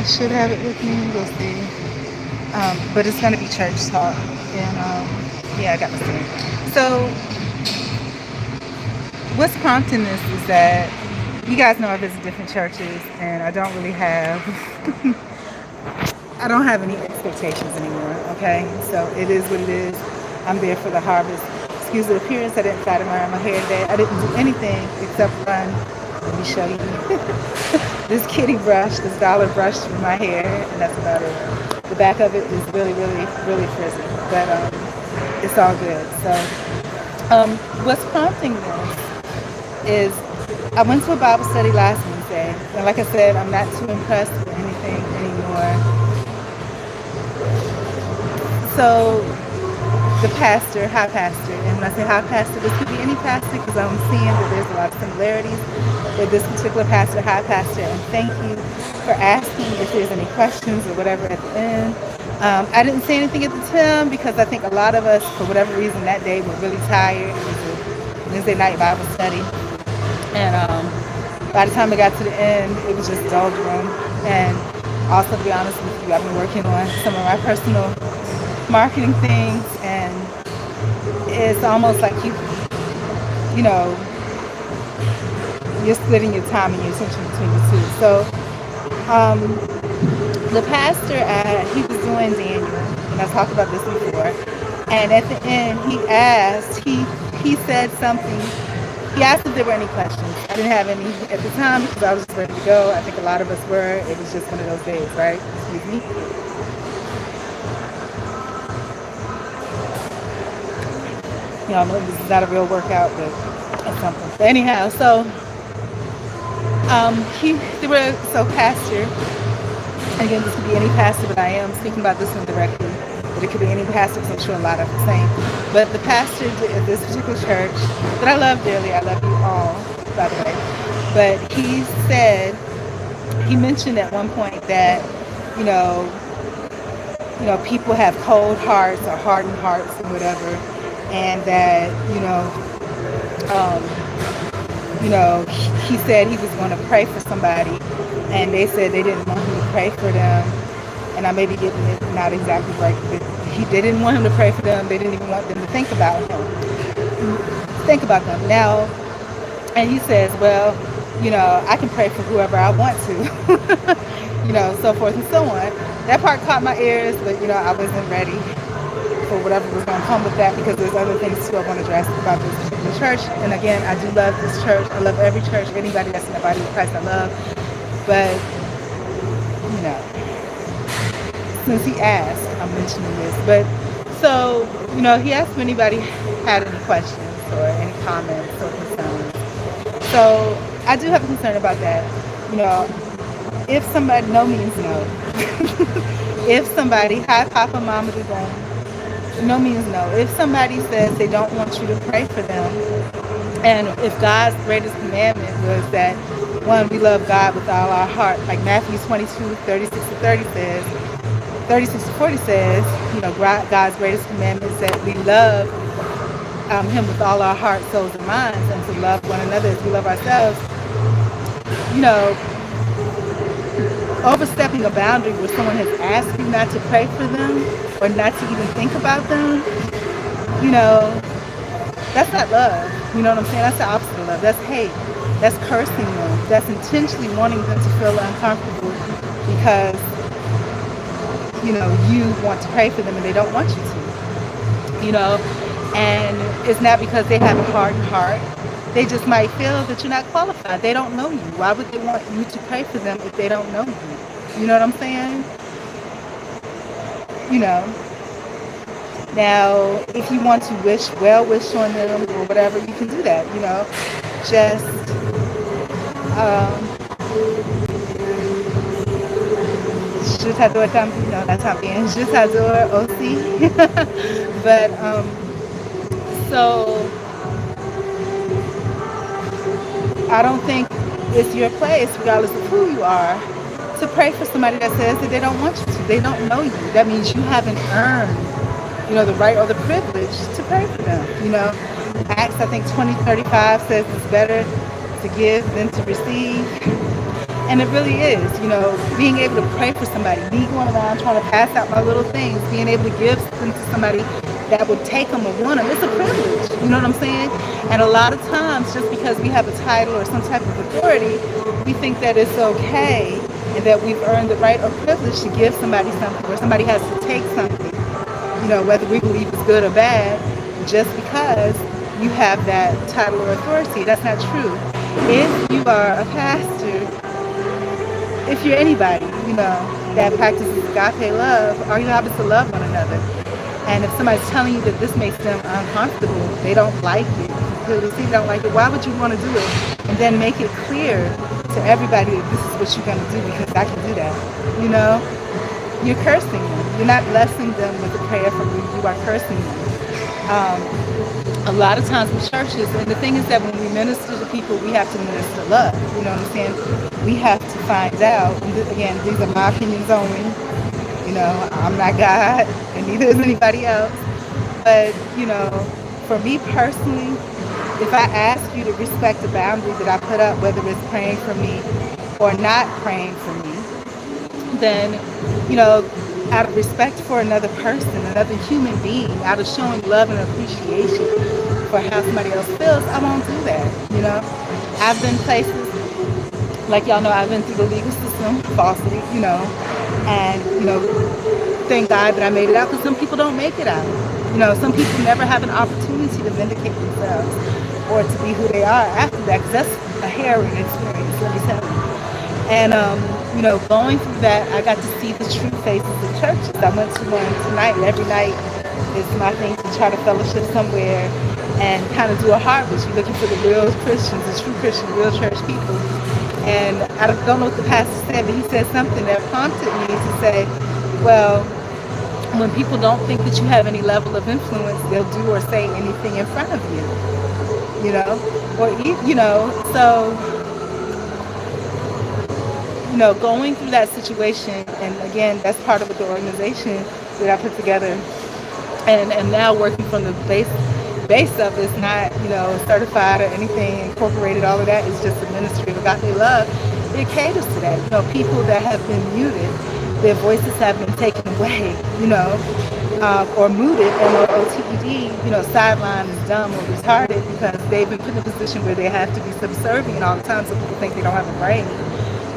should have it with me. We'll see. But it's going to be church talk. And yeah, I got this thing. So what's prompting this is that you guys know I visit different churches, and I don't really have I don't have any expectations anymore. Okay, so it is what it is. I'm there for the harvest. Excuse the appearance. I didn't try to iron my hair today. I didn't do anything except run. Let me show you this kitty brush, this dollar brush through my hair, and that's about it. The back of it is really, really, really frizzy, but it's all good. So what's prompting this is I went to a Bible study last Wednesday, and like I said, I'm not too impressed with anything anymore. So the pastor, high pastor, and when I say high pastor, this could be any pastor because I'm seeing that there's a lot of similarities with this particular pastor, high pastor, and thank you for asking if there's any questions or whatever at the end. I didn't say anything at the time because I think a lot of us, for whatever reason, that day were really tired. It was a Wednesday night Bible study. And by the time I got to the end, it was just doldrum. And also, to be honest with you, I've been working on some of my personal marketing things, and it's almost like you know, you're splitting your time and your attention between the two. So the pastor, he was doing Daniel, and I talked about this before. And at the end, he said something. He asked if there were any questions. I didn't have any at the time because I was just ready to go. I think a lot of us were. It was just one of those days, right? Excuse me. You know, this is not a real workout, but it's something. But anyhow, so pastor, again, this could be any pastor, but I am speaking about this one directly. But it could be any pastor because I'm sure a lot of the same. But the pastor at this particular church that I love dearly, I love you all, by the way. But he mentioned at one point that, you know, people have cold hearts or hardened hearts or whatever, and that, he said he was going to pray for somebody, and they said they didn't want him to pray for them. And I may be getting it not exactly right, but they didn't want him to pray for them. They didn't even want them to think about them. Now, and he says, well, I can pray for whoever I want to, so forth and so on. That part caught my ears, but, I wasn't ready for whatever was going to come with that, because there's other things too I want to address about this particular church. And again, I do love this church. I love every church, anybody that's in the body of Christ I love. But, since he asked, I'm mentioning this. But so, he asked if anybody had any questions or any comments or concerns. So I do have a concern about that. If somebody, no means no. If somebody, hi Papa, Mama, be going, no means no. If somebody says they don't want you to pray for them, and if God's greatest commandment was that, one, we love God with all our heart, like Matthew 22, 36 to 30 says, 36 to 40 says, God's greatest commandment is that we love him with all our heart, souls, and minds, and to love one another as we love ourselves. Overstepping a boundary where someone has asked you not to pray for them or not to even think about them, that's not love. You know what I'm saying? That's the opposite of love. That's hate. That's cursing them. That's intentionally wanting them to feel uncomfortable because you want to pray for them and they don't want you to, and it's not because they have a hardened heart. They just might feel that you're not qualified. They don't know you. Why would they want you to pray for them if they don't know you? You know what I'm saying? Now, if you want to wish on them or whatever, you can do that, just, OC. But, so I don't think it's your place, regardless of who you are, to pray for somebody that says that they don't want you to. They don't know you. That means you haven't earned, the right or the privilege to pray for them. Acts, I think 20:35 says it's better to give than to receive. And it really is, being able to pray for somebody, me going around trying to pass out my little things, being able to give them to somebody that would take them or want them, it's a privilege, you know what I'm saying? And a lot of times, just because we have a title or some type of authority, we think that it's okay and that we've earned the right or privilege to give somebody something, or somebody has to take something, whether we believe it's good or bad, just because you have that title or authority. That's not true. If you are a pastor, if you're anybody, that practices agape love, are you able to love one another? And if somebody's telling you that this makes them uncomfortable, they don't like it, clearly see they don't like it, why would you want to do it? And then make it clear to everybody that this is what you're going to do, because I can do that. You're cursing them. You're not blessing them with a prayer from you. You are cursing them. A lot of times with churches, and the thing is that when we minister to people, we have to minister love. You know what I'm saying? We have to find out, and again, these are my opinions only. I'm not God, and neither is anybody else. But, for me personally, if I ask you to respect the boundary that I put up, whether it's praying for me or not praying for me, then, out of respect for another person, another human being, out of showing love and appreciation for how somebody else feels, I won't do that. I've been places, like y'all know, I've been through the legal system falsely, and, thank God that I made it out, because some people don't make it out. Some people never have an opportunity to vindicate themselves or to be who they are after that, because that's a harrowing experience, let me tell you. And, going through that, I got to see the true faces of churches. I went to one tonight, and every night is my thing to try to fellowship somewhere and kind of do a harvest. You're looking for the real Christians, the true Christians, real church people. And I don't know what the pastor said, but he said something that prompted me to say, well, when people don't think that you have any level of influence, they'll do or say anything in front of you, so, going through that situation, and again, that's part of the organization that I put together, and now working from the base of it's not, certified or anything, incorporated, all of that. It's just a ministry of agape love. It caters to that. People that have been muted, their voices have been taken away, or muted, M-O-O-T-E-D, sidelined, dumb, or retarded, because they've been put in a position where they have to be subservient all the time, so people think they don't have a brain.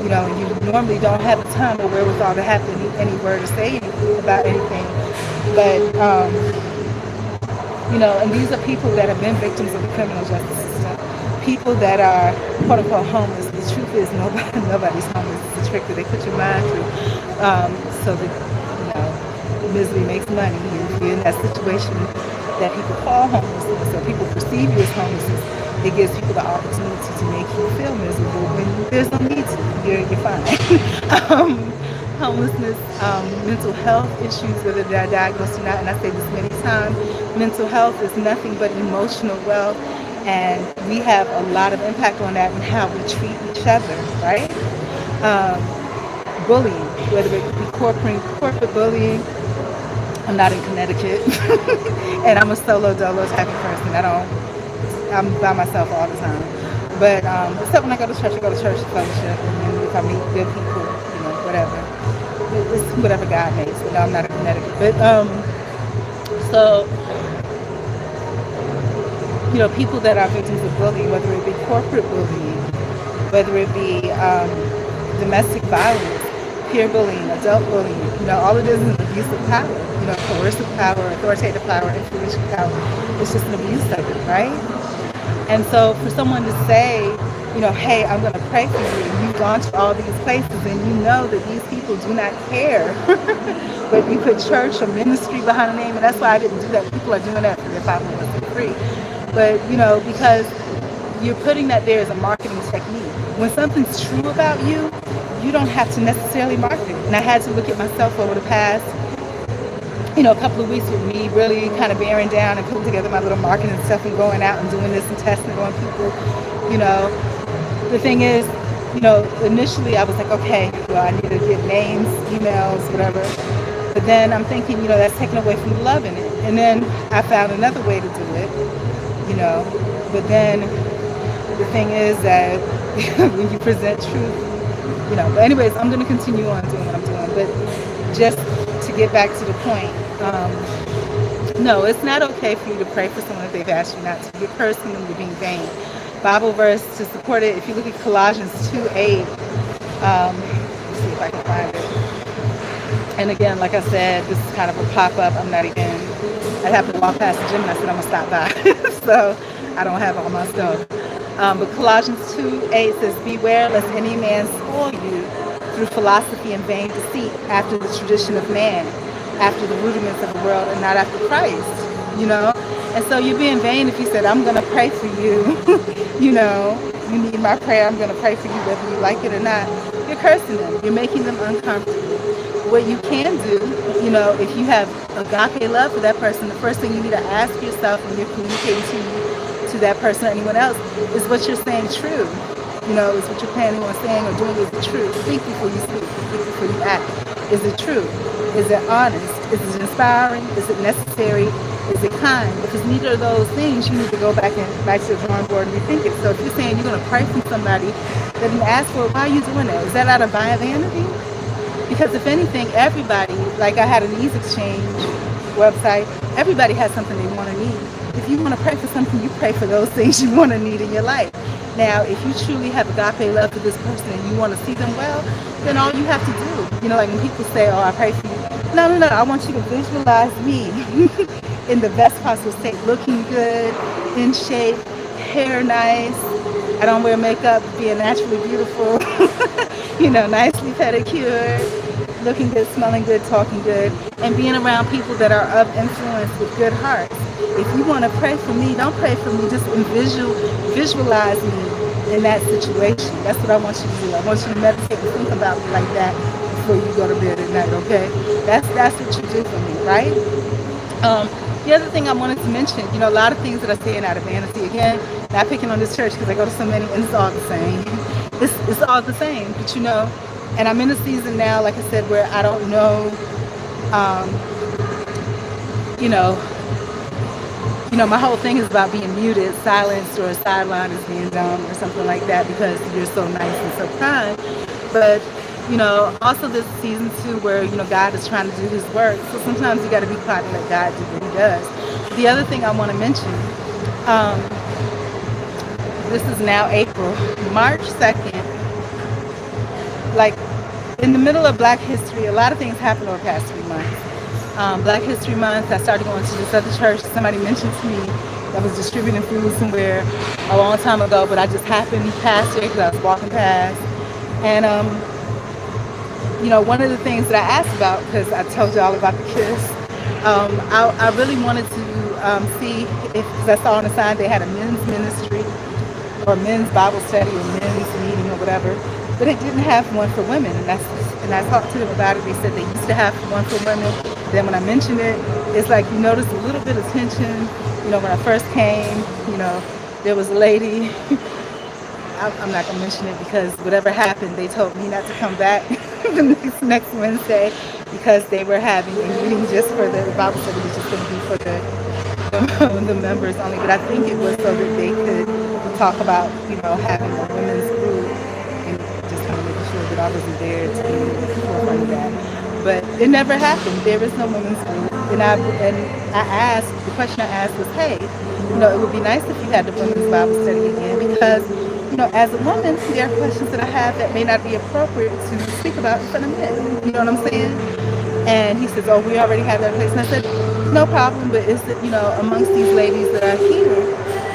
And you normally don't have the time or wherewithal to have any word to say about anything. But, and these are people that have been victims of the criminal justice system. People that are, quote unquote, homeless. The truth is nobody's homeless. It's a trick that they put your mind through. So that, misery makes money. If you're in that situation that people call homelessness, or people perceive you as homelessness, it gives people the opportunity to make you feel miserable when there's no need to. You're fine. Homelessness, mental health issues, whether they're diagnosed or not, and I say this many times, mental health is nothing but emotional wealth, and we have a lot of impact on that and how we treat each other, right? Bullying, whether it be corporate bullying. I'm not in Connecticut, and I'm a solo dolo type of person. I'm by myself all the time. But except when I go to church to fellowship, and if I meet good people, whatever. It's whatever God makes, but no, I'm not in Connecticut. But so, people that are victims of bullying, whether it be corporate bullying, whether it be domestic violence, peer bullying, adult bullying, all it is an abuse of power, coercive power, authoritative power, influential power. It's just an abuse of it, right? And so for someone to say, hey, I'm going to pray for you, and you've gone to all these places, and you know that these people do not care, but you put church or ministry behind the name, and that's why I didn't do that. People are doing that for their 501c free. But, because you're putting that there as a marketing technique. When something's true about you, you don't have to necessarily market it. And I had to look at myself over the past, a couple of weeks with me really kind of bearing down and putting together my little marketing stuff and going out and doing this and testing on people. The thing is, initially I was like, okay, well, I need to get names, emails, whatever. But then I'm thinking, that's taken away from the love in it. And then I found another way to do it, But then the thing is that when you present truth, But anyways, I'm going to continue on doing what I'm doing. But just to get back to the point, no, it's not okay for you to pray for someone if they've asked you not to. You're cursing them, you're being vain. Bible verse to support it, if you look at Colossians 2:8, let's see if I can find it. And again, like I said, this is kind of a pop-up. I happened to walk past the gym and I said, I'm going to stop by. So I don't have all my stuff. But Colossians 2:8 says, beware lest any man spoil you through philosophy and vain deceit, after the tradition of man, after the rudiments of the world, and not after Christ, And so you're being vain if you said, I'm going to pray for you, you need my prayer, I'm going to pray for you whether you like it or not. You're cursing them. You're making them uncomfortable. What you can do, if you have agape love for that person, the first thing you need to ask yourself when you're communicating to that person or anyone else is what you're saying true. Is what you're planning on saying or doing, is it true? Think before you speak, think before you act. Is it true? Is it honest? Is it inspiring? Is it necessary? Is it kind? If it's neither of those things, you need to go back to the drawing board and rethink it. So if you're saying you're going to pray from somebody that didn't ask for it, why are you doing that? Is that out of vanity? Because if anything, everybody, like I had an ease exchange website, everybody has something they want to need. If you want to pray for something, you pray for those things you want to need in your life. Now, if you truly have agape love for this person and you want to see them well, then all you have to do, like when people say, oh, I pray for you. No, I want you to visualize me in the best possible state, looking good, in shape, hair nice. I don't wear makeup, being naturally beautiful, nicely pedicured, looking good, smelling good, talking good, and being around people that are of influence with good hearts. If you want to pray for me, don't pray for me, just visualize me in that situation. That's what I want you to do. I want you to meditate and think about me like that before you go to bed at night, okay? That's what you do for me, right? The other thing I wanted to mention, a lot of things that I say out of vanity, again, not picking on this church because I go to so many and it's all the same. It's all the same, but and I'm in a season now, like I said, where I don't know, my whole thing is about being muted, silenced, or sidelined as being dumb or something like that because you're so nice and so kind. But, also this season too where, God is trying to do his work. So sometimes you got to be quiet and let God do what he does. The other thing I want to mention, this is now April, March 2nd, like in the middle of Black History, a lot of things happened over the past 3 months. Black History Month, I started going to this other church. Somebody mentioned to me that was distributing food somewhere a long time ago, but I just happened past it because I was walking past. And, one of the things that I asked about, because I told y'all about the kiss, I really wanted to see if, because I saw on the sign they had a men's ministry or men's Bible study or men's meeting or whatever, but it didn't have one for women. And I talked to them about it. They said they used to have one for women. Then when I mentioned it, it's like you notice a little bit of tension. When I first came, there was a lady. I'm not going to mention it because whatever happened, they told me not to come back the next Wednesday because they were having a meeting just for the Bible study, which is going to be for the members only. But I think it was so that they could talk about, having a women's group and just kind of making sure that I wasn't there to be in the forefront of that. But it never happened. There is no women's group. And I asked, the question I asked was, hey, it would be nice if you had the women's Bible study again because, as a woman, there are questions that I have that may not be appropriate to speak about in front of men. You know what I'm saying? And he says, oh, we already have that place. And I said, no problem, but is it, amongst these ladies that are here,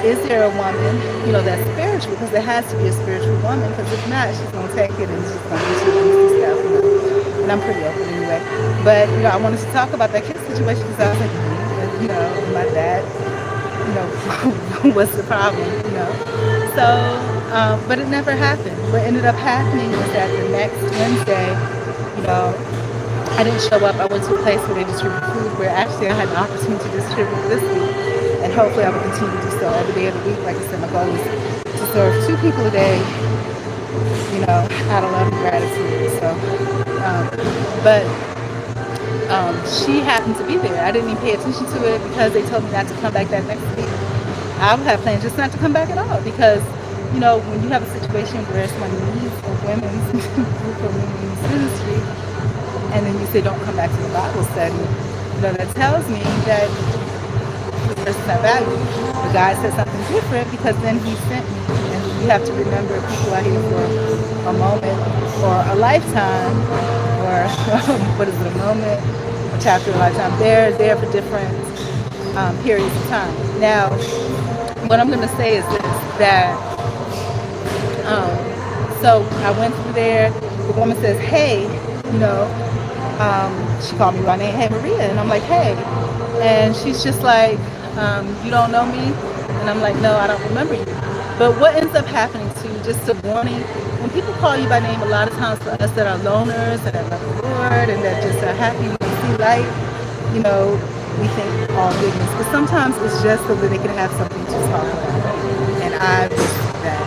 is there a woman, that's spiritual? Because there has to be a spiritual woman, because if not, she's going to take it and she's going to do some stuff. And I'm pretty open anyway. But, I wanted to talk about that kid situation because I was like, my dad, what's the problem, So, but it never happened. What ended up happening was that the next Wednesday, I didn't show up. I went to a place where they distribute food, where actually I had an opportunity to distribute this week. And hopefully I will continue to do so every day of the week. Like I said, my goal is to serve 2 people a day, out of love and gratitude. So, she happened to be there. I didn't even pay attention to it because they told me not to come back that next week. I would have planned just not to come back at all because when you have a situation where somebody needs a women's group of women's ministry, and then you say, don't come back to the Bible study, that tells me that this person's not valued. But God said something different because then he sent me. And you have to remember people are here for a moment or a lifetime, or what is it, a moment, a chapter, a lifetime. They're there for different periods of time. Now, what I'm going to say is this, that so I went through there. The woman says, hey, she called me by name, hey Maria, and I'm like, hey, and she's just like, you don't know me? And I'm like, no, I don't remember you. But what ends up happening to you, just a warning, when people call you by name, a lot of times for us that are loners and that love the Lord and that just are happy when they see light, we think all goodness. But sometimes it's just so that they can have something to talk about. And I was that.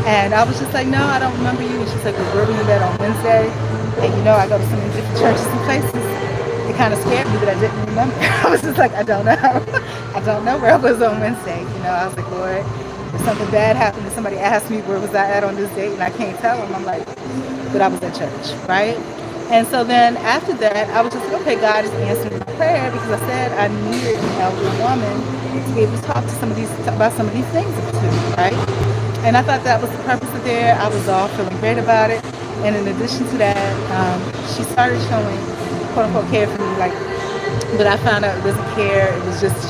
And I was just like, no, I don't remember you. And she's like, well, where were you at on Wednesday? And I go to so many different churches and places. It kind of scared me that I didn't remember. I was just like, I don't know. I don't know where I was on Wednesday. I was like, Lord, if something bad happened and somebody asked me where was I at on this date and I can't tell them, I'm like, but I was at church, right? And so then after that, I was just like, okay, God is answering my prayer because I said I needed an elderly woman to be able to talk about some of these things to me, right? And I thought that was the purpose of there. I was all feeling great about it. And in addition to that, she started showing quote unquote care for me, but I found out it wasn't care. It was just a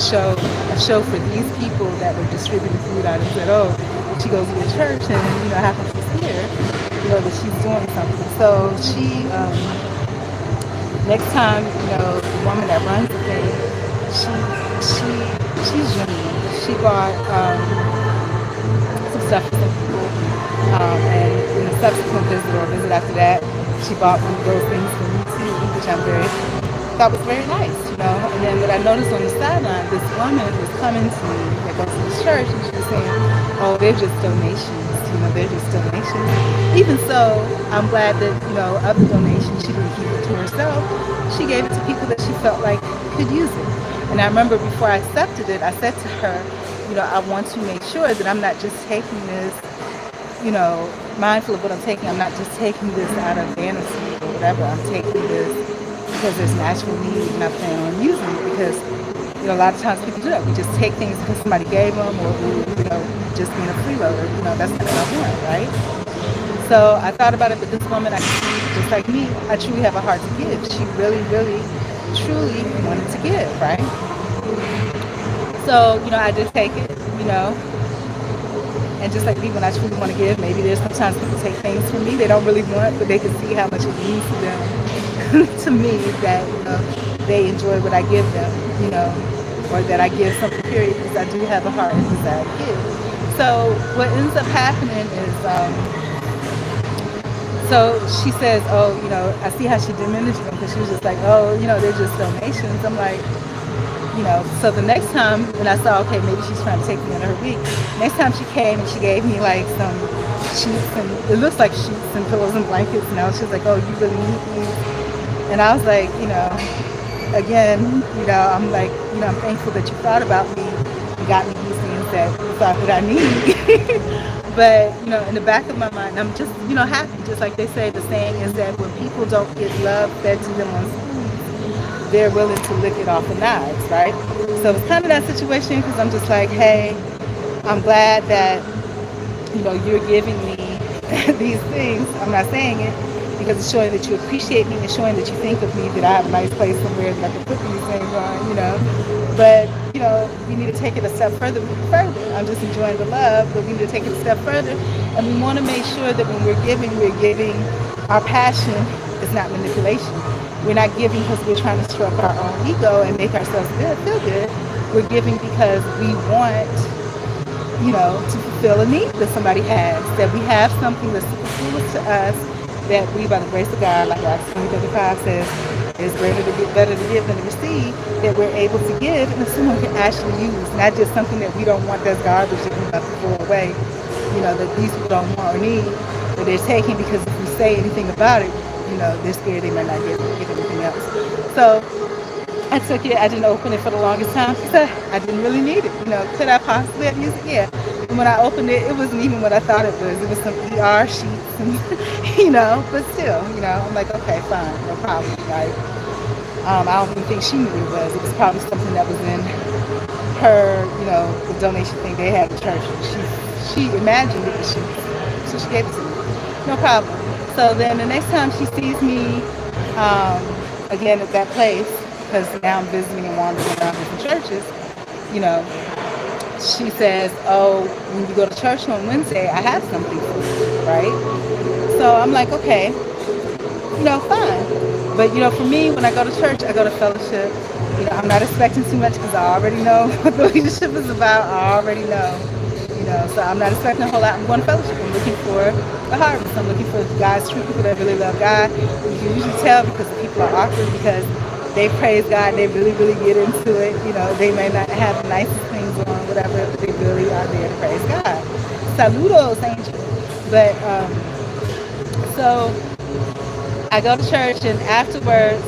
show for these people that were distributing food out and said, oh, she goes to your church and happens to see her, that she's doing something. So she, next time, the woman that runs the thing, she's genuine. She bought some stuff for some people, and in a subsequent visit or visit after that, she bought one of those things for me too, which thought was very nice, And then what I noticed on the sideline, this woman was coming to me that goes to the church, and she was saying, oh, they're just donations, they're just donations. Even so, I'm glad that, of the donations, she didn't keep it to herself. She gave it to people that she felt like could use it. And I remember before I accepted it, I said to her, I want to make sure that I'm not just taking this, mindful of what I'm taking. I'm not just taking this out of fantasy or whatever. I'm taking this because there's natural need and I plan on using it because, a lot of times people do that. We just take things because somebody gave them or, just being a freeloader. That's not what I want, right? So I thought about it, but this woman, I can see, just like me, I truly have a heart to give. She really, really, truly wanted to give, right? So, I did take it, and just like me, when I truly want to give, maybe there's sometimes people take things from me they don't really want, but they can see how much it means to them, to me, that, they enjoy what I give them, or that I give something period, because I do have a heart and desire to give. So what ends up happening is, so she says, oh, I see how she diminished them because she was just like, oh, they're just donations. I'm like, so the next time when I saw, okay, maybe she's trying to take me under her week, next time she came and she gave me like some sheets, and it looks like sheets and pillows and blankets, and she was like, oh, you really need these? And I was like, again, I'm like, I'm thankful that you thought about me and got me these things that you thought that I need. But, in the back of my mind, I'm just, happy. Just like they say, the saying is that when people don't get love fed to them on spoons, they're willing to lick it off the knives, right? So it's kind of that situation because I'm just like, hey, I'm glad that, you're giving me these things. I'm not saying it because it's showing that you appreciate me and showing that you think of me, that I have a nice place somewhere that I can put these things on, But, we need to take it a step further. I'm just enjoying the love, but we need to take it a step further. And we want to make sure that when we're giving our passion is not manipulation. We're not giving because we're trying to stroke our own ego and make ourselves feel good. We're giving because we want, to fulfill a need that somebody has, that we have something that's superfluous to us, that we, by the grace of God, like Acts 20:35 says, it's better to give than to receive, that we're able to give and someone can actually use, not just something that we don't want that's garbage that we're about to throw away, that these people don't want or need, but they're taking because if we say anything about it, they're scared they might not get anything else. So I took it, I didn't open it for the longest time because I didn't really need it. Could I possibly have used it? Yeah. And when I opened it, it wasn't even what I thought it was. It was some ER sheets, and but still, I'm like, okay, fine, no problem. Like, I don't even think she knew what it was. It was probably something that was in her, the donation thing they had at church. She imagined it was sheets, so she gave it to me. No problem. So then the next time she sees me, again at that place, because now I'm visiting and wandering around different churches, she says, oh, when you go to church on Wednesday, I have something for you, right? So I'm like, okay, fine. But, for me, when I go to church, I go to fellowship. I'm not expecting too much because I already know what the leadership is about. I already know, so I'm not expecting a whole lot. I'm going to fellowship. I'm looking for a harvest. I'm looking for God's true people that really love God. You can usually tell because the people are awkward because they praise God. They really, really get into it. They may not have the nicest things on, whatever, but they really are there to praise God. Saludos, angel. But, so I go to church, and afterwards,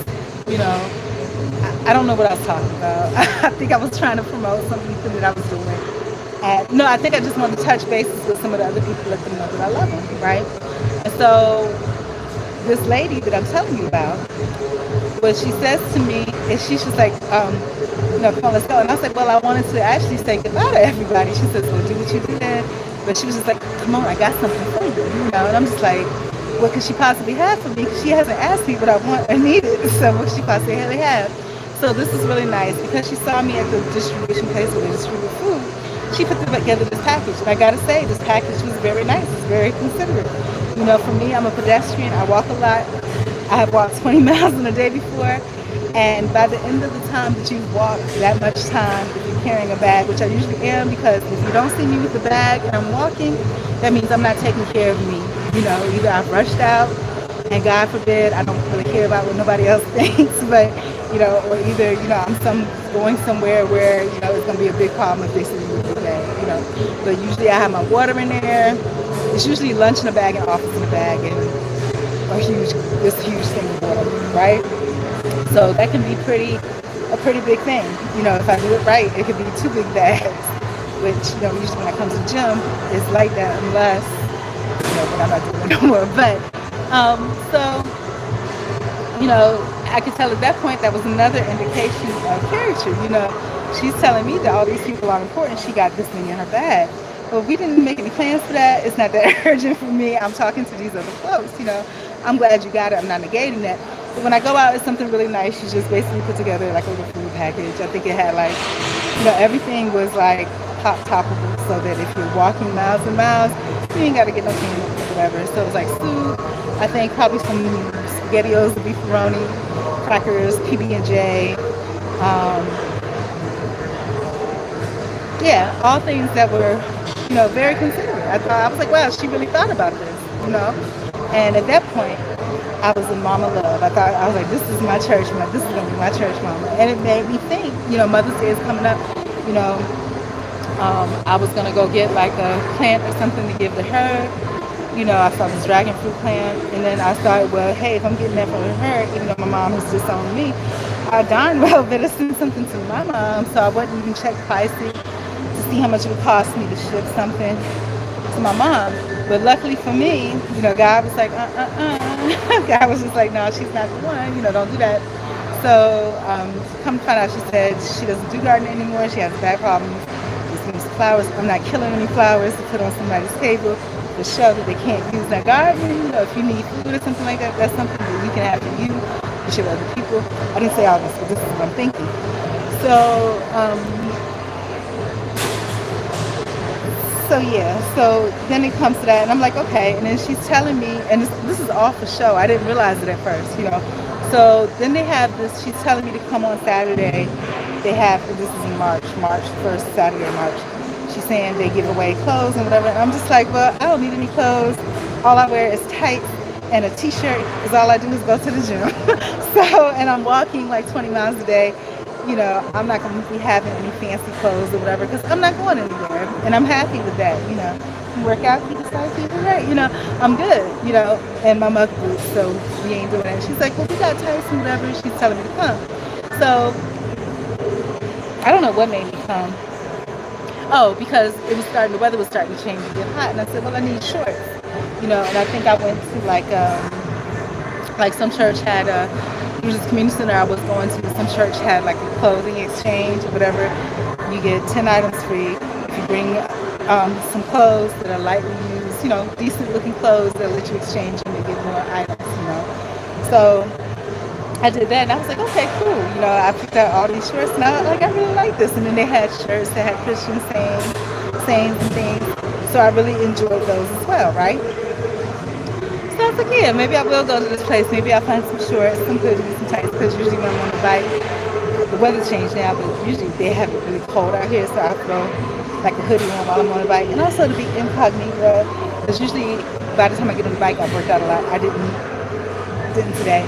I don't know what I was talking about. I think I was trying to promote something that I was doing. And no, I think I just wanted to touch bases with some of the other people, let them know that I love them, right? And so this lady that I'm telling you about, what she says to me is she's just like, come on, let's go. And I was like, well, I wanted to actually say goodbye to everybody. She says, well, do what you do then. But she was just like, come on, I got something for you, And I'm just like, what could she possibly have for me? Because she hasn't asked me what I want or needed. So what could she possibly have? So this is really nice because she saw me at the distribution place where they distribute food. She put together this package, and I gotta say, this package was very nice. It's very considerate. For me, I'm a pedestrian. I walk a lot. I have walked 20 miles in a day before, and by the end of the time that you've walked that much time, if you're carrying a bag, which I usually am, because if you don't see me with the bag and I'm walking, that means I'm not taking care of me. Either I've rushed out, and God forbid, I don't really care about what nobody else thinks, but, or either, I'm going somewhere where, it's going to be a big problem if they see me with the bag, But usually I have my water in there. It's usually lunch in a bag and office in a bag and this huge thing of water, right? So that can be a pretty big thing. If I do it right, it could be 2 big bags, which, usually when I come to the gym, it's like that unless, but I'm not doing it no more. But, so, I could tell at that point that was another indication of character. She's telling me that all these people are important. She got this thing in her bag. But we didn't make any plans for that. It's not that urgent for me. I'm talking to these other folks, I'm glad you got it. I'm not negating that. But when I go out, it's something really nice. She just basically put together like a little food package. I think it had like, everything was like toppable so that if you're walking miles and miles, you ain't got to get no clean or whatever. So it was like soup, I think probably some SpaghettiOs, beefaroni, crackers, PB&J, all things that were, very considerate. I was like, wow, she really thought about this, And at that point, I was in mama love. I was like, this is my church, this is gonna be my church mama. And it made me think, Mother's Day is coming up, I was gonna go get like a plant or something to give to her. I saw this dragon fruit plant, and then I thought, well, hey, if I'm getting that for her, even though my mom has disowned me, I darn well better send something to my mom. So I wouldn't even check pricing to see how much it would cost me to ship something to my mom. But luckily for me, God was like, God was just like, no, she's not the one, don't do that. So come to find out, she said she doesn't do gardening anymore. She has back problems. Just gives me flowers. I'm not killing any flowers to put on somebody's table to show that they can't use their garden. If you need food or something like that, that's something that you can have for you. You share with other people. I didn't say all this, but this is what I'm thinking. So then it comes to that, and I'm like, okay. And then she's telling me, and this is all for show. I didn't realize it at first, So then they have this. She's telling me to come on Saturday. They have, this is in March 1st Saturday of March. She's saying they give away clothes and whatever. And I'm just like, well, I don't need any clothes. All I wear is tights and a t-shirt, because all I do is go to the gym. And I'm walking like 20 miles a day. I'm not going to be having any fancy clothes or whatever, because I'm not going anywhere. And I'm happy with that, Work out, keep the size, keep it right, I'm good, and my mother boots, so we ain't doing that. She's like, well, we got tights and whatever. She's telling me to come. So I don't know what made me come. Oh, because the weather was starting to change and get hot, and I said, well, I need shorts, and I think I went to like some church had it was this community center I was going to. Some church had like a clothing exchange or whatever. You get 10 items free if you bring some clothes that are lightly used, decent looking clothes. They'll let you exchange them and get more items. So I did that, and I was like, okay, cool. I picked out all these shirts, and I really like this. And then they had shirts that had Christian sayings and things. So I really enjoyed those as well, right? So I was like, yeah, maybe I will go to this place. Maybe I'll find some shorts, some hoodies, some tights, because usually when I'm on the bike, the weather's changed now, but usually they have it really cold out here, so I throw like a hoodie on while I'm on the bike. And also to be incognito, because usually by the time I get on the bike, I've worked out a lot. I didn't today.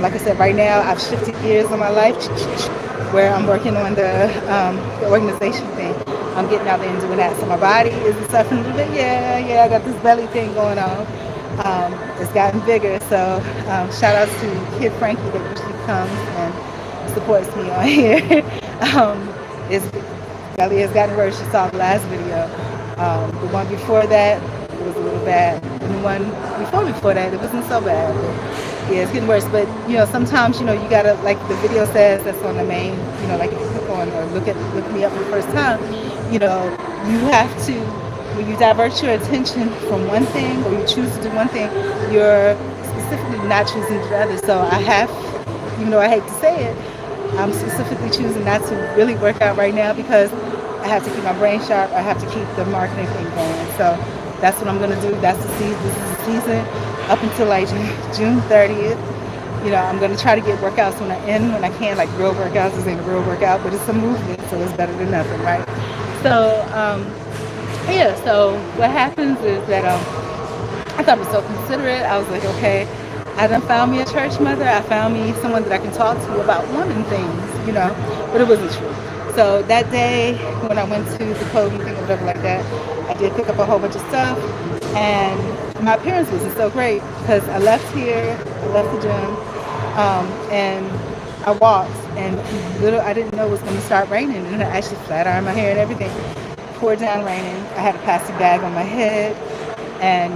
Like I said, right now I've shifted gears in my life where I'm working on the organization thing. I'm getting out there and doing that. So my body is suffering a little bit. Yeah, I got this belly thing going on. It's gotten bigger. So shout out to Kid Frankie that usually comes and supports me on here. His belly has gotten worse. You saw the last video. The one before that, it was a little bad. And the one before that, it wasn't so bad. Yeah, it's getting worse, but sometimes you gotta, like the video says that's on the main, like if you click on or look me up for the first time, you have to, when you divert your attention from one thing or you choose to do one thing, you're specifically not choosing to do the other. So I have, even though I hate to say it, I'm specifically choosing not to really work out right now because I have to keep my brain sharp. I have to keep the marketing thing going. So that's what I'm gonna do. That's the season. This is the season. Up until like June 30th, I'm going to try to get workouts when I can, like real workouts. This ain't a real workout, but it's a movement, so it's better than nothing, right? So, so what happens is that I thought it was so considerate. I was like, okay, I done found me a church mother. I found me someone that I can talk to about woman things, but it wasn't true. So that day when I went to the clothing thing or whatever like that, I did pick up a whole bunch of stuff, and my appearance wasn't so great because I left the gym, and I walked, and I didn't know it was going to start raining, and I actually flat ironed my hair and everything. Poured down raining. I had a plastic bag on my head, and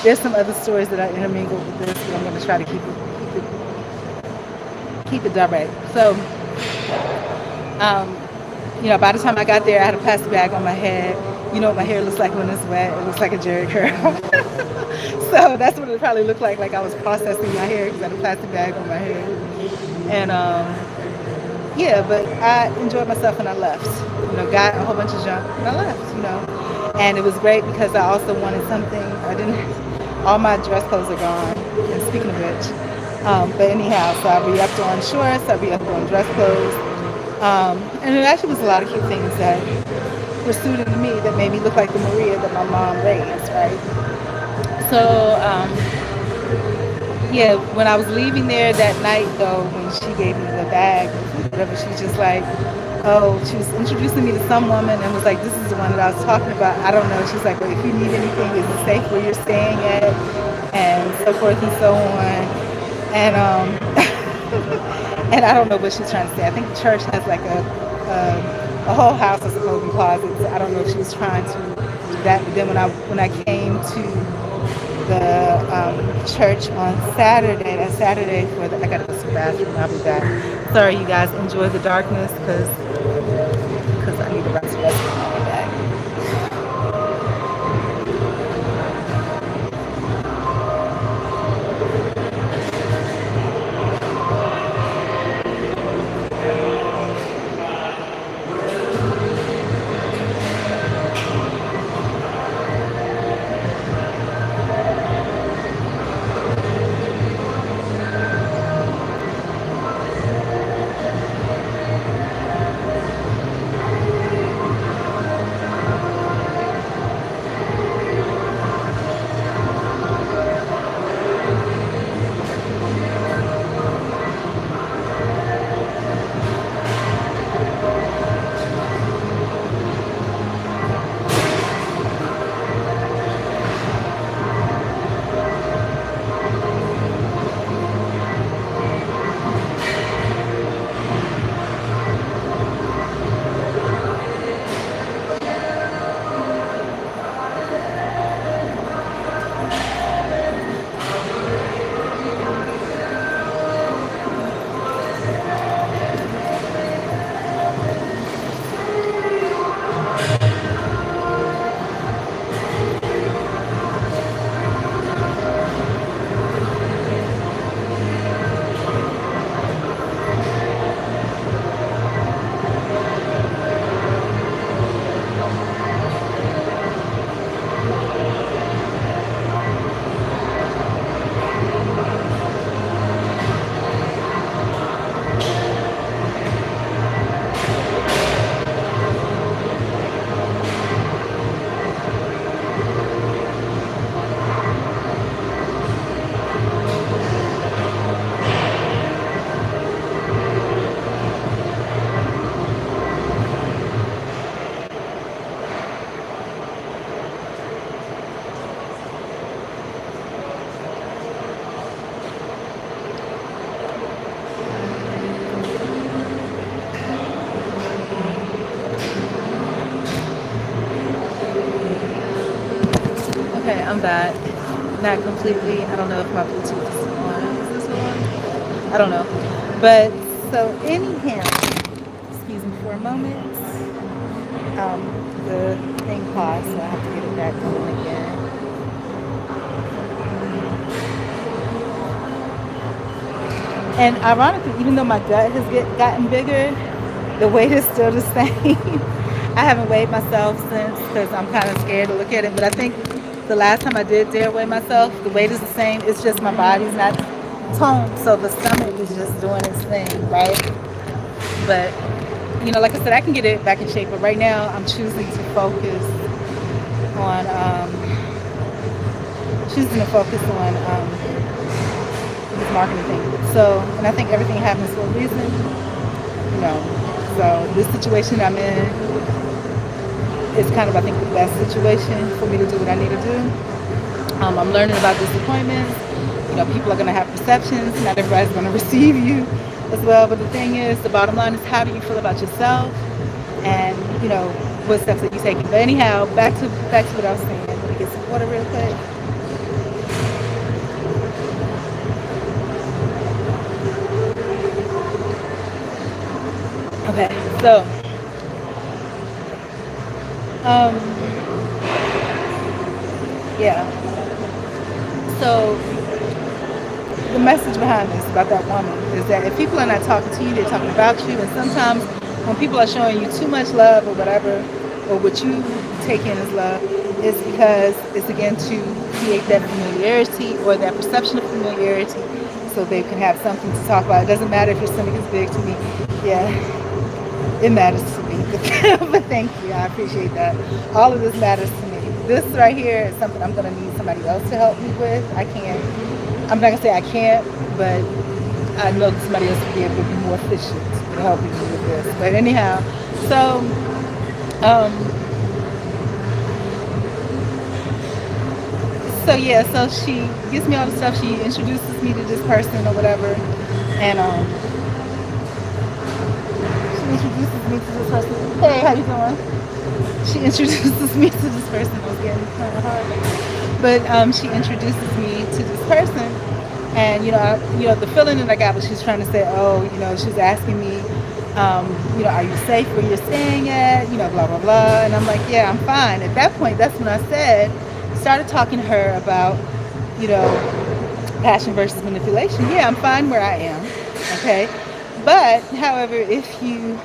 there's some other stories that I intermingled with this, but I'm going to try to keep it direct. So, by the time I got there, I had a plastic bag on my head. You know what my hair looks like when it's wet? It looks like a jerry curl. So that's what it probably looked like I was processing my hair because I had a plastic bag on my head. And but I enjoyed myself and I left. Got a whole bunch of junk and I left, And it was great because I also wanted something. All my dress clothes are gone. And speaking of which, but anyhow, so I re-upped on shorts, I re-upped on dress clothes. And it actually was a lot of cute things that were suited to me that made me look like the Maria that my mom raised, right? So, when I was leaving there that night, though, when she gave me the bag, whatever, she was just like, she was introducing me to some woman and was like, this is the one that I was talking about. I don't know. She's like, well, if you need anything, is it safe where you're staying at? And so forth and so on. And, and I don't know what she's trying to say. I think the church has like a whole house of clothing closets. I don't know if she was trying to do that. But then when I came to the church on Saturday, I gotta go to the bathroom. I'll be back. Sorry, you guys. Enjoy the darkness because I need to run to the restroom. I'll be back. I'm back. Not completely. I don't know if my Bluetooth is on. Is this on? I don't know. But so anyhow, excuse me for a moment. The thing paused, so I have to get it back going again. And ironically, even though my gut has gotten bigger, the weight is still the same. I haven't weighed myself since because I'm kind of scared to look at it. But I think the last time I did dare weigh myself, the weight is the same. It's just my body's not toned, so the stomach is just doing its thing, right? But like I said, I can get it back in shape. But right now, I'm choosing to focus on this marketing thing. So, and I think everything happens for a reason. So this situation I'm in is kind of, I think, the best situation for me to do what I need to do. I'm learning about disappointments. People are going to have perceptions. Not everybody's going to receive you as well. But the thing is, the bottom line is, how do you feel about yourself? And, what steps are you taking? But anyhow, back to what I was saying. Let me get some water real quick. Okay, so yeah. So the message behind this about that woman is that if people are not talking to you, they're talking about you. And sometimes when people are showing you too much love or whatever, or what you take in as love, it's because it's again to create that familiarity or that perception of familiarity, so they can have something to talk about. It doesn't matter if your stomach is big to me. Yeah, it matters to me. But thank you, I appreciate that. All of this matters to me. This right here is something I'm gonna need somebody else to help me with. I'm not gonna say I can't, but I know that somebody else would be able to be more efficient in helping me with this. But anyhow, so so she gives me all the stuff. She introduces me to this person or whatever, and she introduces me to this person. Hey, how you doing? She introduces me to this person. I was getting kind of hard, but she introduces me to this person, and the feeling that I got was she's trying to say, she's asking me, are you safe where you're staying at? Blah blah blah, and I'm like, yeah, I'm fine. At that point, that's when I started talking to her about, passion versus manipulation. Yeah, I'm fine where I am, okay? But, however, if you,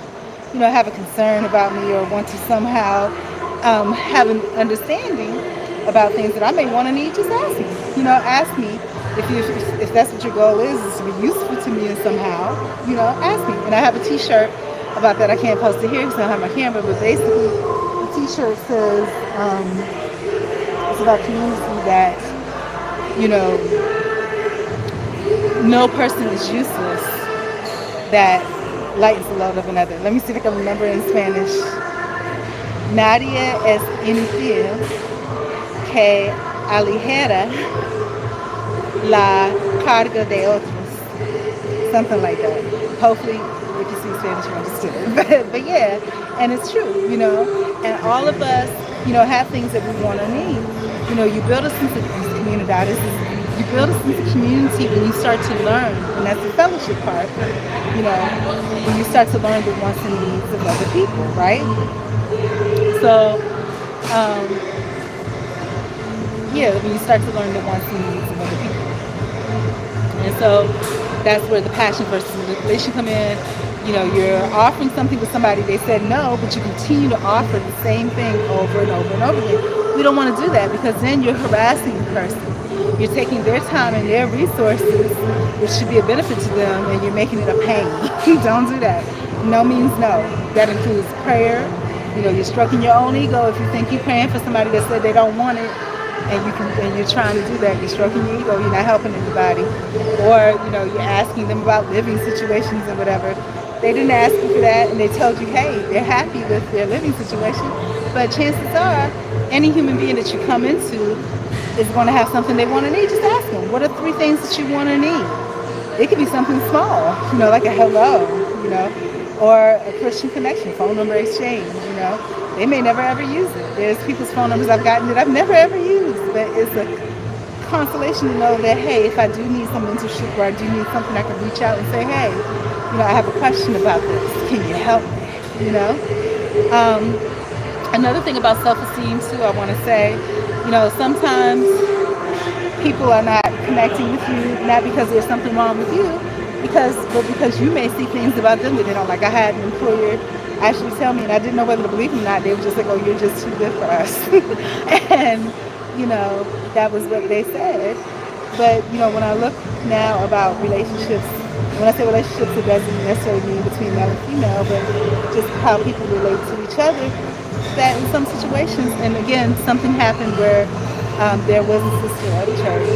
have a concern about me or want to somehow have an understanding about things that I may want to need, just ask me. Ask me if that's what your goal is to be useful to me in somehow, ask me. And I have a t-shirt about that. I can't post it here because I don't have my camera, but basically the t-shirt says, it's about community that, no person is useless that lightens the load of another. Let me see if I can remember in Spanish. Nadie es inútil que aligera la carga de otros. Something like that. Hopefully, if you speak Spanish, you understand. But yeah, and it's true, and all of us, have things that we want to need. You build a sense of community. You build a sense of community when you start to learn, and that's the fellowship part. When you start to learn the wants and needs of other people, right? So, when you start to learn the wants and needs of other people, and so that's where the passion versus manipulation come in. You're offering something to somebody, they said no, but you continue to offer the same thing over and over and over again. We don't want to do that because then you're harassing the person. You're taking their time and their resources, which should be a benefit to them, and you're making it a pain. Don't do that. No means no. That includes prayer. You're stroking your own ego if you think you're praying for somebody that said they don't want it, and you're trying to do that. You're stroking your ego. You're not helping anybody. Or you're asking them about living situations and whatever. They didn't ask you for that, and they told you, hey, they're happy with their living situation. But chances are, any human being that you come into is going to have something they want to need. Just ask them, what are 3 things that you want to need? It could be something small, like a hello, or a Christian connection, phone number exchange, They may never ever use it. There's people's phone numbers I've gotten that I've never ever used, but it's a consolation to know that, hey, if I do need some mentorship or I do need something, I can reach out and say, hey, I have a question about this. Can you help me? Um, Another thing about self-esteem too, I want to say, sometimes people are not connecting with you, not because there's something wrong with you, but because you may see things about them that they don't like. I had an employer actually tell me, and I didn't know whether to believe him or not. They were just like, "Oh, you're just too good for us," and that was what they said. But when I look now about relationships, when I say relationships, it doesn't necessarily mean between male and female, but just how people relate to each other. That in some situations, and again, something happened where there was a sister at a church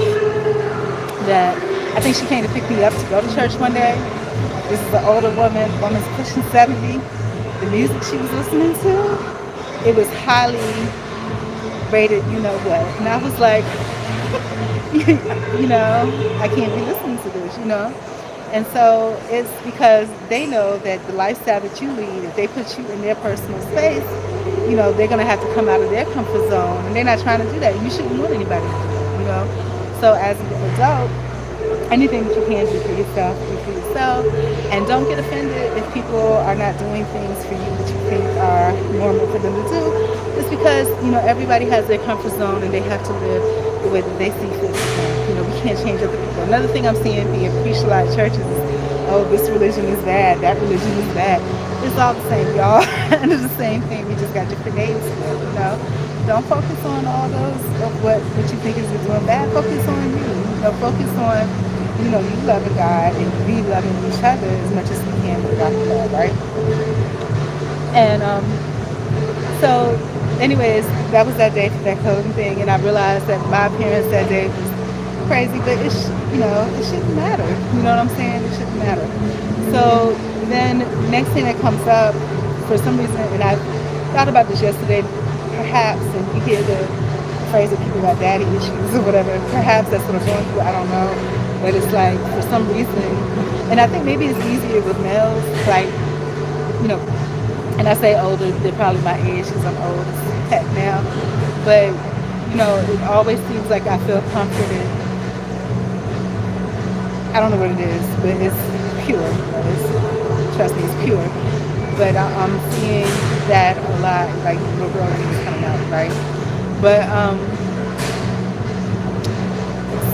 that I think she came to pick me up to go to church one day. This is an older woman's pushing 70. The music she was listening to, it was highly rated, what. And I was like, I can't be listening to this, And so it's because they know that the lifestyle that you lead, if they put you in their personal space, they're going to have to come out of their comfort zone. And they're not trying to do that. You shouldn't want anybody to do that, So as an adult, anything that you can do for yourself, do for yourself. And don't get offended if people are not doing things for you that you think are normal for them to do. It's because, everybody has their comfort zone and they have to live the way that they see fit. We can't change other people. Another thing I'm seeing being preached a lot of churches is, oh, this religion is bad, that religion is bad. It's all the same, y'all. And it's the same thing. We just got different names for it, Don't focus on all those of what you think is doing bad. Focus on you. Focus on, you loving God and we loving each other as much as we can with God's love, right? And so anyways, that was that day for that coding thing, and I realized that my appearance that day was crazy, but it shouldn't matter. You know what I'm saying? It shouldn't matter. So then next thing that comes up, for some reason, and I thought about this yesterday, perhaps, and you hear the phrase that people got daddy issues or whatever, perhaps that's what I'm going through, I don't know. But it's like, for some reason, and I think maybe it's easier with males, like, and I say older, they're probably my age because I'm old as heck now. But, it always seems like I feel comforted. I don't know what it is, but it's pure. Trust me, it's pure. But I'm seeing that a lot, like little girl things coming out, right? But,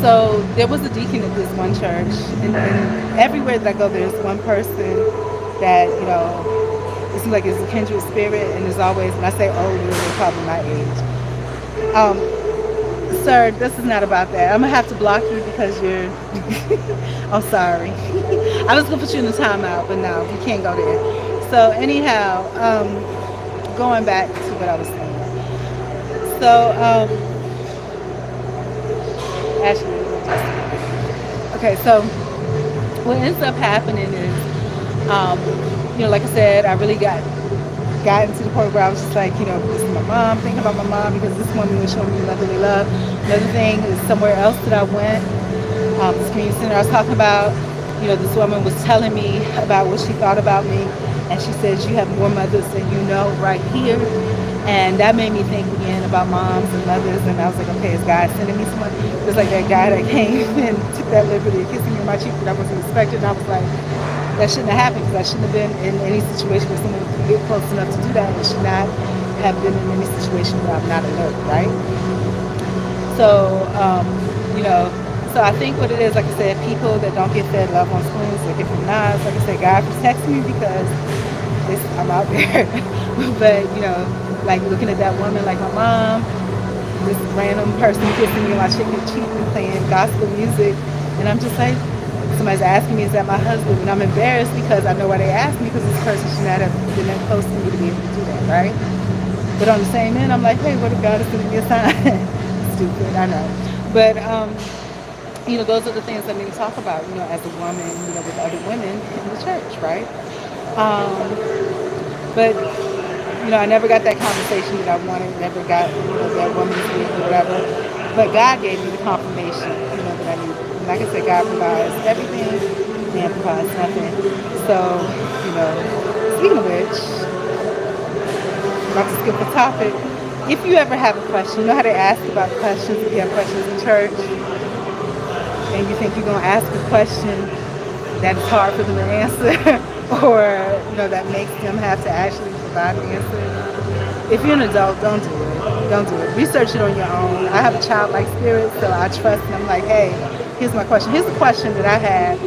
so there was a deacon at this one church, and everywhere that I go, there's one person that, it seems like it's a kindred spirit, and there's always, when I say older, they're probably my age. Sir, this is not about that. I'm going to have to block you because you're, I'm sorry. I was going to put you in the timeout, but no, you can't go there. So anyhow, going back to what I was saying. So, actually, okay, so what ends up happening is, like I said, I really got into the point where I was just like, this is my mom, thinking about my mom because this woman was showing me motherly love. Another thing is somewhere else that I went, this community center I was talking about, this woman was telling me about what she thought about me, and she says, you have more mothers than you know right here. And that made me think again about moms and mothers, and I was like, okay, is God sending me someone? It was like that guy that came and took that liberty of kissing me on my cheek that I wasn't expecting, and I was like, that shouldn't have happened because I shouldn't have been in any situation where someone could get close enough to do that, and should not have been in any situation where I'm not alert, right? So, so I think what it is, like I said, people that don't get fed love on spoons, they get from knives. Like I said, God protects me because I'm out there. But, like looking at that woman, like my mom, this random person kissing me on my chicken cheek and playing gospel music, and I'm just like, somebody's asking me, is that my husband? And I'm embarrassed because I know why they asked me, because this person should not have been that close to me to be able to do that, right? But on the same end, I'm like, hey, what if God is giving me a sign? Stupid, I know. But, those are the things I need to talk about, as a woman, with other women in the church, right? But, I never got that conversation that I wanted, never got, that woman's week or whatever. But God gave me the confirmation, that I needed. And like I said, God provides everything, man provides nothing. So, speaking of which, not to skip the topic. If you ever have a question, you know how they ask about questions if you have questions in church, and you think you're going to ask a question that is hard for them to answer, or that makes them have to actually provide an answer. If you're an adult, don't do it. Don't do it. Research it on your own. I have a childlike spirit, so I trust, and I'm like, hey, here's my question. Here's the question that I had,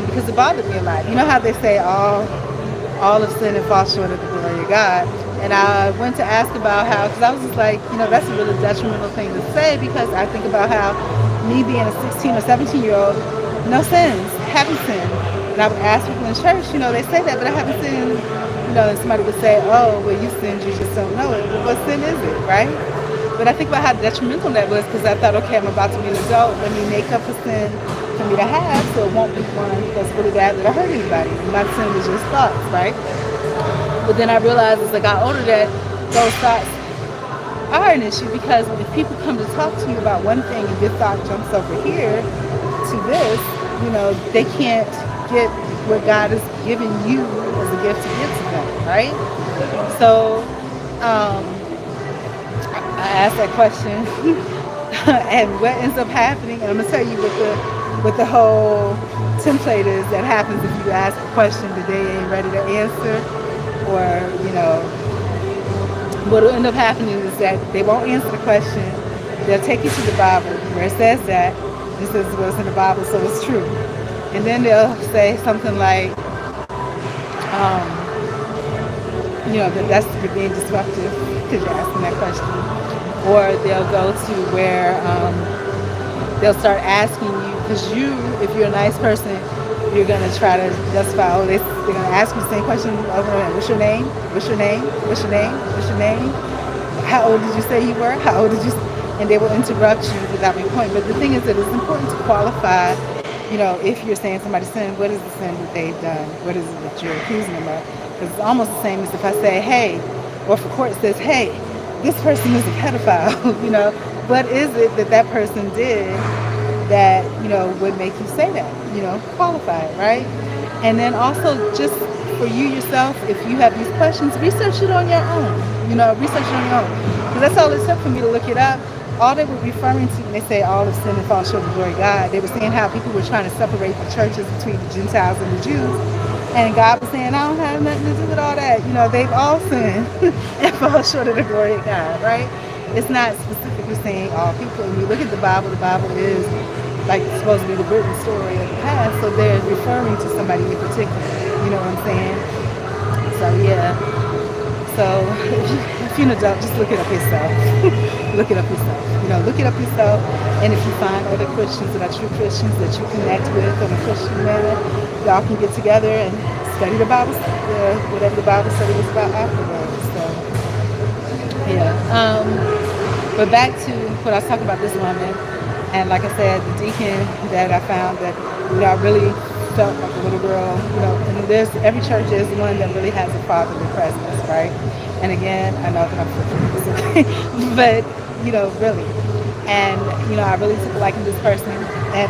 because it bothered me a lot. You know how they say all of sin and fall short of the glory of God. And I went to ask about how, because I was just like, that's a really detrimental thing to say, because I think about how me being a 16 or 17-year-old, no sins, haven't sinned. And I would ask people in church, they say that, but I haven't sinned. And somebody would say, oh, well, you sinned, you just don't know it. Well, what sin is it, right? But I think about how detrimental that was, because I thought, okay, I'm about to be an adult. Let me make up a sin for me to have, so it won't be one that's really bad that I hurt anybody. And my sin was just thoughts, right? But then I realized as I got older that those thoughts are an issue, because if people come to talk to you about one thing and your thought jumps over here to this, they can't get what God has given you as a gift to give to them, right? So I asked that question, and what ends up happening, and I'm gonna tell you what the whole template is that happens if you ask a question that they ain't ready to answer, or what will end up happening is that they won't answer the question. They'll take you to the Bible where it says that. This is what's in the Bible, so it's true. And then they'll say something like, that's you're being disruptive because you're asking that question. Or they'll go to where they'll start asking you, because if you're a nice person, you're going to try to justify, they're going to ask you the same question over and over. What's your name? What's your name? What's your name? What's your name? How old did you say you were? How old did you? And they will interrupt you without any point. But the thing is that it's important to qualify, if you're saying somebody's sin, what is the sin that they've done? What is it that you're accusing them of? Because it's almost the same as if I say, hey, or if a court says, hey, this person is a pedophile, what is it that person did that, would make you say that, qualify it, right? And then also just for you yourself, if you have these questions, research it on your own, research it on your own. Because that's all it took for me to look it up. All they were referring to when they say all of sin and fall short of the glory of God, they were saying how people were trying to separate the churches between the Gentiles and the Jews. And God was saying, I don't have nothing to do with all that. They've all sinned and fall short of the glory of God, right? It's not specifically saying all people. When you look at the Bible is like supposed to be the written story of the past, so they're referring to somebody in particular. You know what I'm saying? So yeah. So if you're an adult, just look it up yourself. Look it up yourself. Look it up yourself. And if you find other Christians that are true Christians that you connect with in a Christian manner, y'all can get together and study the Bible, whatever the Bible study was about afterwards. So yeah. But back to what I was talking about, this woman. And like I said, the deacon that I found that, I really felt like a little girl, and every church is one that really has a fatherly presence, right? And again, I know that I'm flipping, but, really. And, I really took a liking to this person. And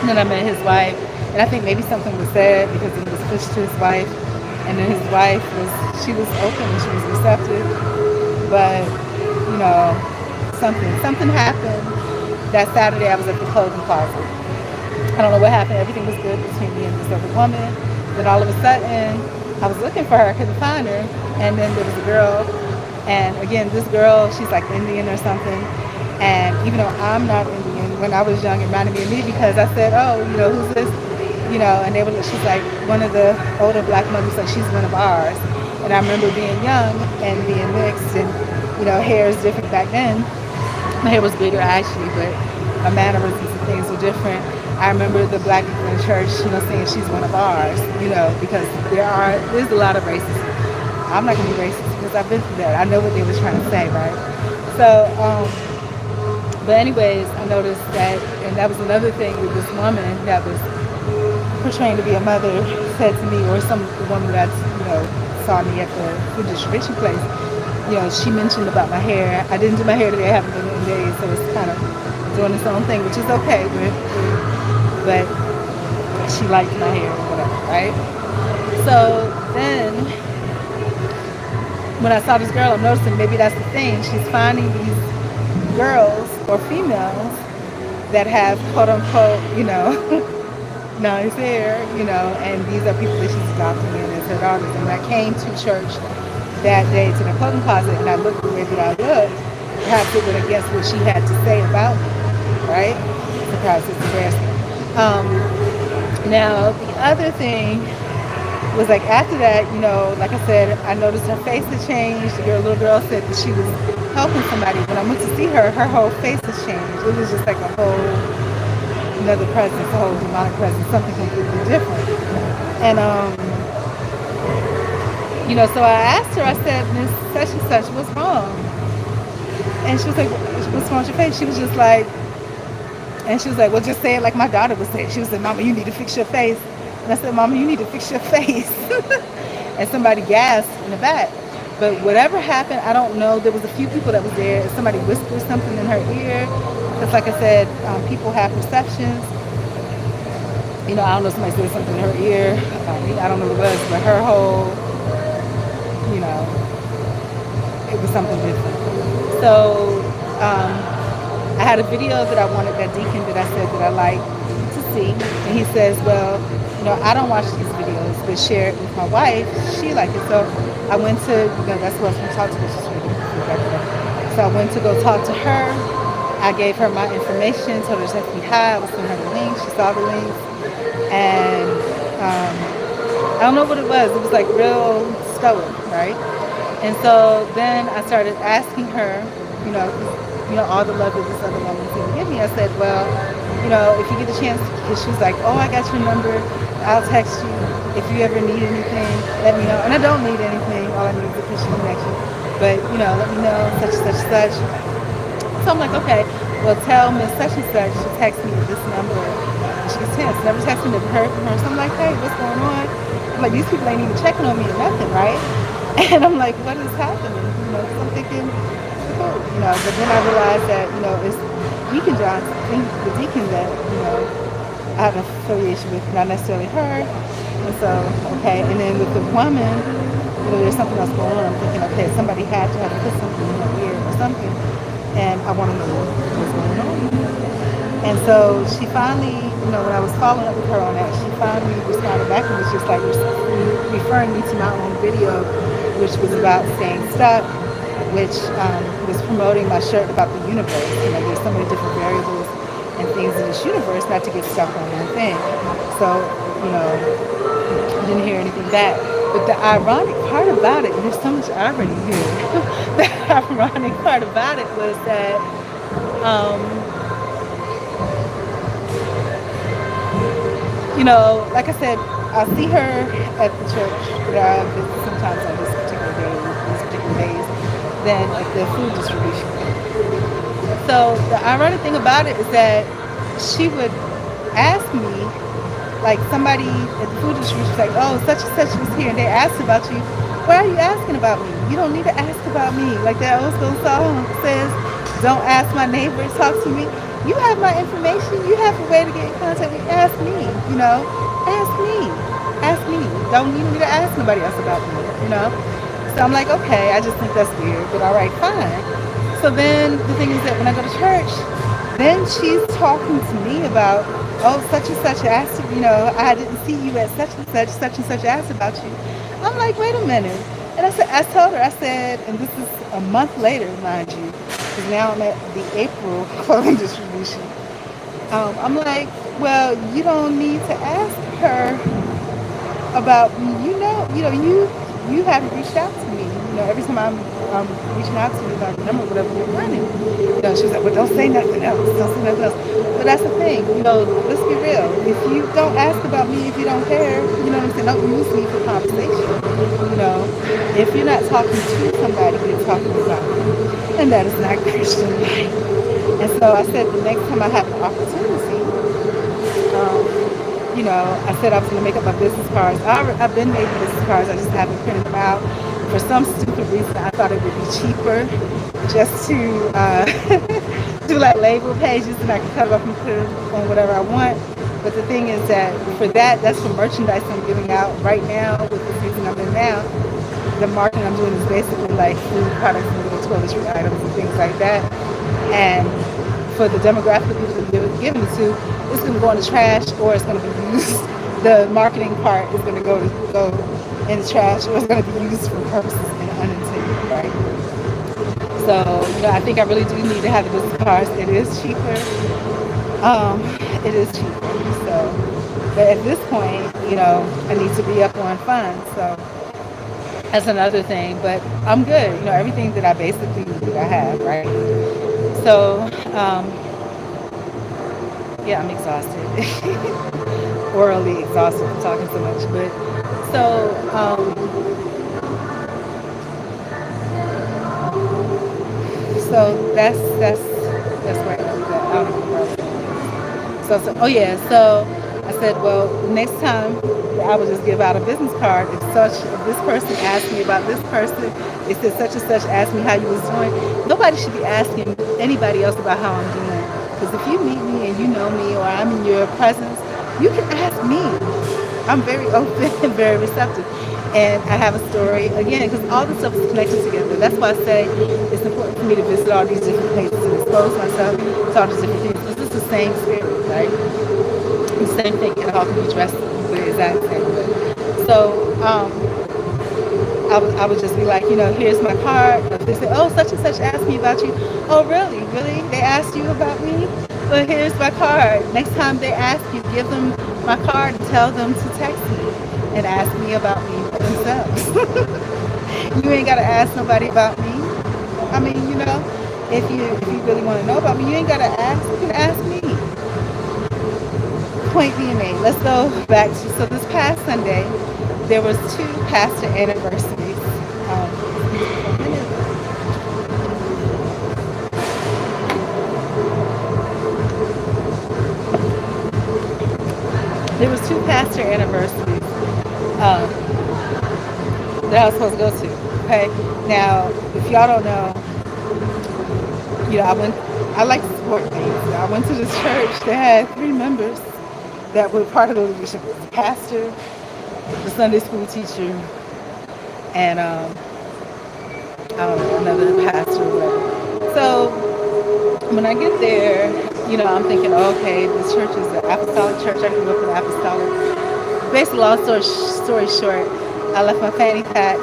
then I met his wife. And I think maybe something was said because it was pushed to his wife. And then his wife she was open and she was receptive. But, something happened. That Saturday I was at the clothing closet. I don't know what happened. Everything was good between me and this other woman. Then all of a sudden, I was looking for her. I couldn't find her. And then there was a girl. And again, this girl, she's like Indian or something. And even though I'm not Indian, when I was young, it reminded me of me because I said, oh, who's this? And she's like one of the older black mothers, like she's one of ours. And I remember being young and being mixed and, hair is different back then. My hair was bigger actually, but my mannerisms and things were different. I remember the black people in church, saying she's one of ours, because there's a lot of racism. I'm not going to be racist because I've been through that. I know what they were trying to say, right? So, but anyways, I noticed that, and that was another thing with this woman that was portraying to be a mother said to me, or some woman that, saw me at the food distribution place. She mentioned about my hair. I didn't do my hair today. I haven't done it in days, so it's kind of doing its own thing, which is okay. But she liked my hair or whatever, right? So then when I saw this girl, I'm noticing maybe that's the thing. She's finding these girls or females that have quote unquote, nice hair, and these are people that she's adopting in as her daughters. And when I came to church that day to the clothing closet and I looked the way that I looked, perhaps it went against what she had to say about me, right? Surprise, it's embarrassing. Now, the other thing was like after that, like I said, I noticed her face had changed. The little girl said that she was helping somebody. When I went to see her, her whole face has changed. It was just like a whole another presence, a whole demonic presence, something completely different. And so I asked her, I said, Miss such and such, what's wrong? And she was like, what's wrong with your face? She was just like, well, just say it like my daughter would say it. She was like, Mama, you need to fix your face. And I said, Mama, you need to fix your face. And somebody gasped in the back. But whatever happened, I don't know. There was a few people that was there. Somebody whispered something in her ear. Because like I said, people have perceptions. I don't know, somebody said something in her ear. I don't know what it was, but her whole, it was something different. So I had a video that I wanted that deacon that I said that I like to see. And he says, well, I don't watch these videos, but share it with my wife. She liked it. So I went to, that's who I was going to talk to. She's really so I went to go talk to her. I gave her my information, told her to send me hi. I was sending her the link. She saw the links. And I don't know what it was. It was like real stoic, right? And so then I started asking her, all the love that this other woman seemed to give me. I said, well, if you get the chance, because she was like, oh, I got your number. I'll text you. If you ever need anything, let me know. And I don't need anything. All I need is a Christian connection. But, let me know, such and such and such. So I'm like, okay, well, tell Miss such and such to text me at this number. And she gets tense. Never texted me, never heard from her. So I'm like, hey, what's going on? I'm like, these people ain't even checking on me or nothing, right? And I'm like, what is happening? Because I'm thinking, cool. But then I realized that, it's Deacon Johnson, the deacon that, I have an affiliation with, not necessarily her. And so, okay. And then with the woman, there's something else going on. I'm thinking, okay, somebody had to have put something in her ear or something. And I want to know what's going on. And so she finally, when I was following up with her on that, she finally responded back and was just like referring me to my own video, which was about staying stuck, which was promoting my shirt about the universe. There's so many different variables and things in this universe, not to get stuck on one thing. So, I didn't hear anything back. But the ironic part about it, and there's so much irony here, the ironic part about it was that like I said, I'll see her at the church that I visit sometimes on these particular days, then at the food distribution. So the ironic thing about it is that she would ask me, like somebody at the food distribution was like, oh, such and such was here, and they asked about you. Why are you asking about me? You don't need to ask about me. Like that old school song says, don't ask my neighbors, talk to me. You have my information. You have a way to get in contact with me. Ask me, ask me. Ask me. Don't need me to ask nobody else about me, So I'm like, okay, I just think that's weird, but all right, fine. So then the thing is that when I go to church, then she's talking to me about, oh, such and such asked, I didn't see you at such and such asked about you. I'm like, wait a minute. And I told her, I said, and this is a month later, mind you, because now I'm at the April clothing distribution. I'm like, well, you don't need to ask her about me. You haven't reached out to me. Every time I'm reaching out to you about the number, whatever you're running. She was like, well, don't say nothing else. Don't say nothing else. But that's the thing. Let's be real. If you don't ask about me, if you don't care, what I'm saying, don't use me for conversation. If you're not talking to somebody, you're talking about me. And that is not Christian life. And so I said the next time I have an opportunity, I said I was going to make up my business cards. I've been making business cards. I just haven't printed them out. For some stupid reason, I thought it would be cheaper just to do like label pages, and I can cut it up and put it on whatever I want. But the thing is that for that's for merchandise I'm giving out right now with the season I'm in now. the marketing I'm doing is basically like food products and little toiletry items and things like that. And for the demographic of people that they're giving it to, it's going to go in the trash or it's going to be used. The marketing part is going to go in the trash or it's going to be used for purposes and unintended, right? So, I think I really do need to have the business cards. It is cheaper. It is cheaper. So, but at this point, I need to be up on funds. So that's another thing. But I'm good. Everything that I basically need, I have, right? So, yeah, I'm exhausted. Orally exhausted from talking so much. But so that's where I don't know where I was going. So oh yeah, so I said, well, next time I will just give out a business card. If this person asked me about this person, it said such and such asked me how you was doing. Nobody should be asking anybody else about how I'm doing. Because if you meet me and you know me or I'm in your presence, you can ask me. I'm very open and very receptive. And I have a story, again, because all this stuff is connected together. That's why I say it's important for me to visit all these different places and expose myself to all these different things. Because it's the same spirit, right? The same thing, and all can be dressed the exact same way. So I would just be like, here's my card. They say, oh, such and such asked me about you. Oh, really? Really? They asked you about me? Well, here's my card. Next time they ask you, give them my card and tell them to text me and ask me about me themselves. You ain't got to ask nobody about me. I mean, if you really want to know about me, you ain't got to ask. You can ask me. Point being made. Let's go back to, so this past Sunday, there was 2 pastor anniversaries. There was 2 pastor anniversaries that I was supposed to go to. Okay, now if y'all don't know, I like to support things. I went to this church that had 3 members that were part of the leadership. The pastor, the Sunday school teacher, and I don't know, another pastor or whatever. So when I get there, I'm thinking, okay, this church is an apostolic church. I grew up in apostolic. Basically, long story short, I left my fanny pack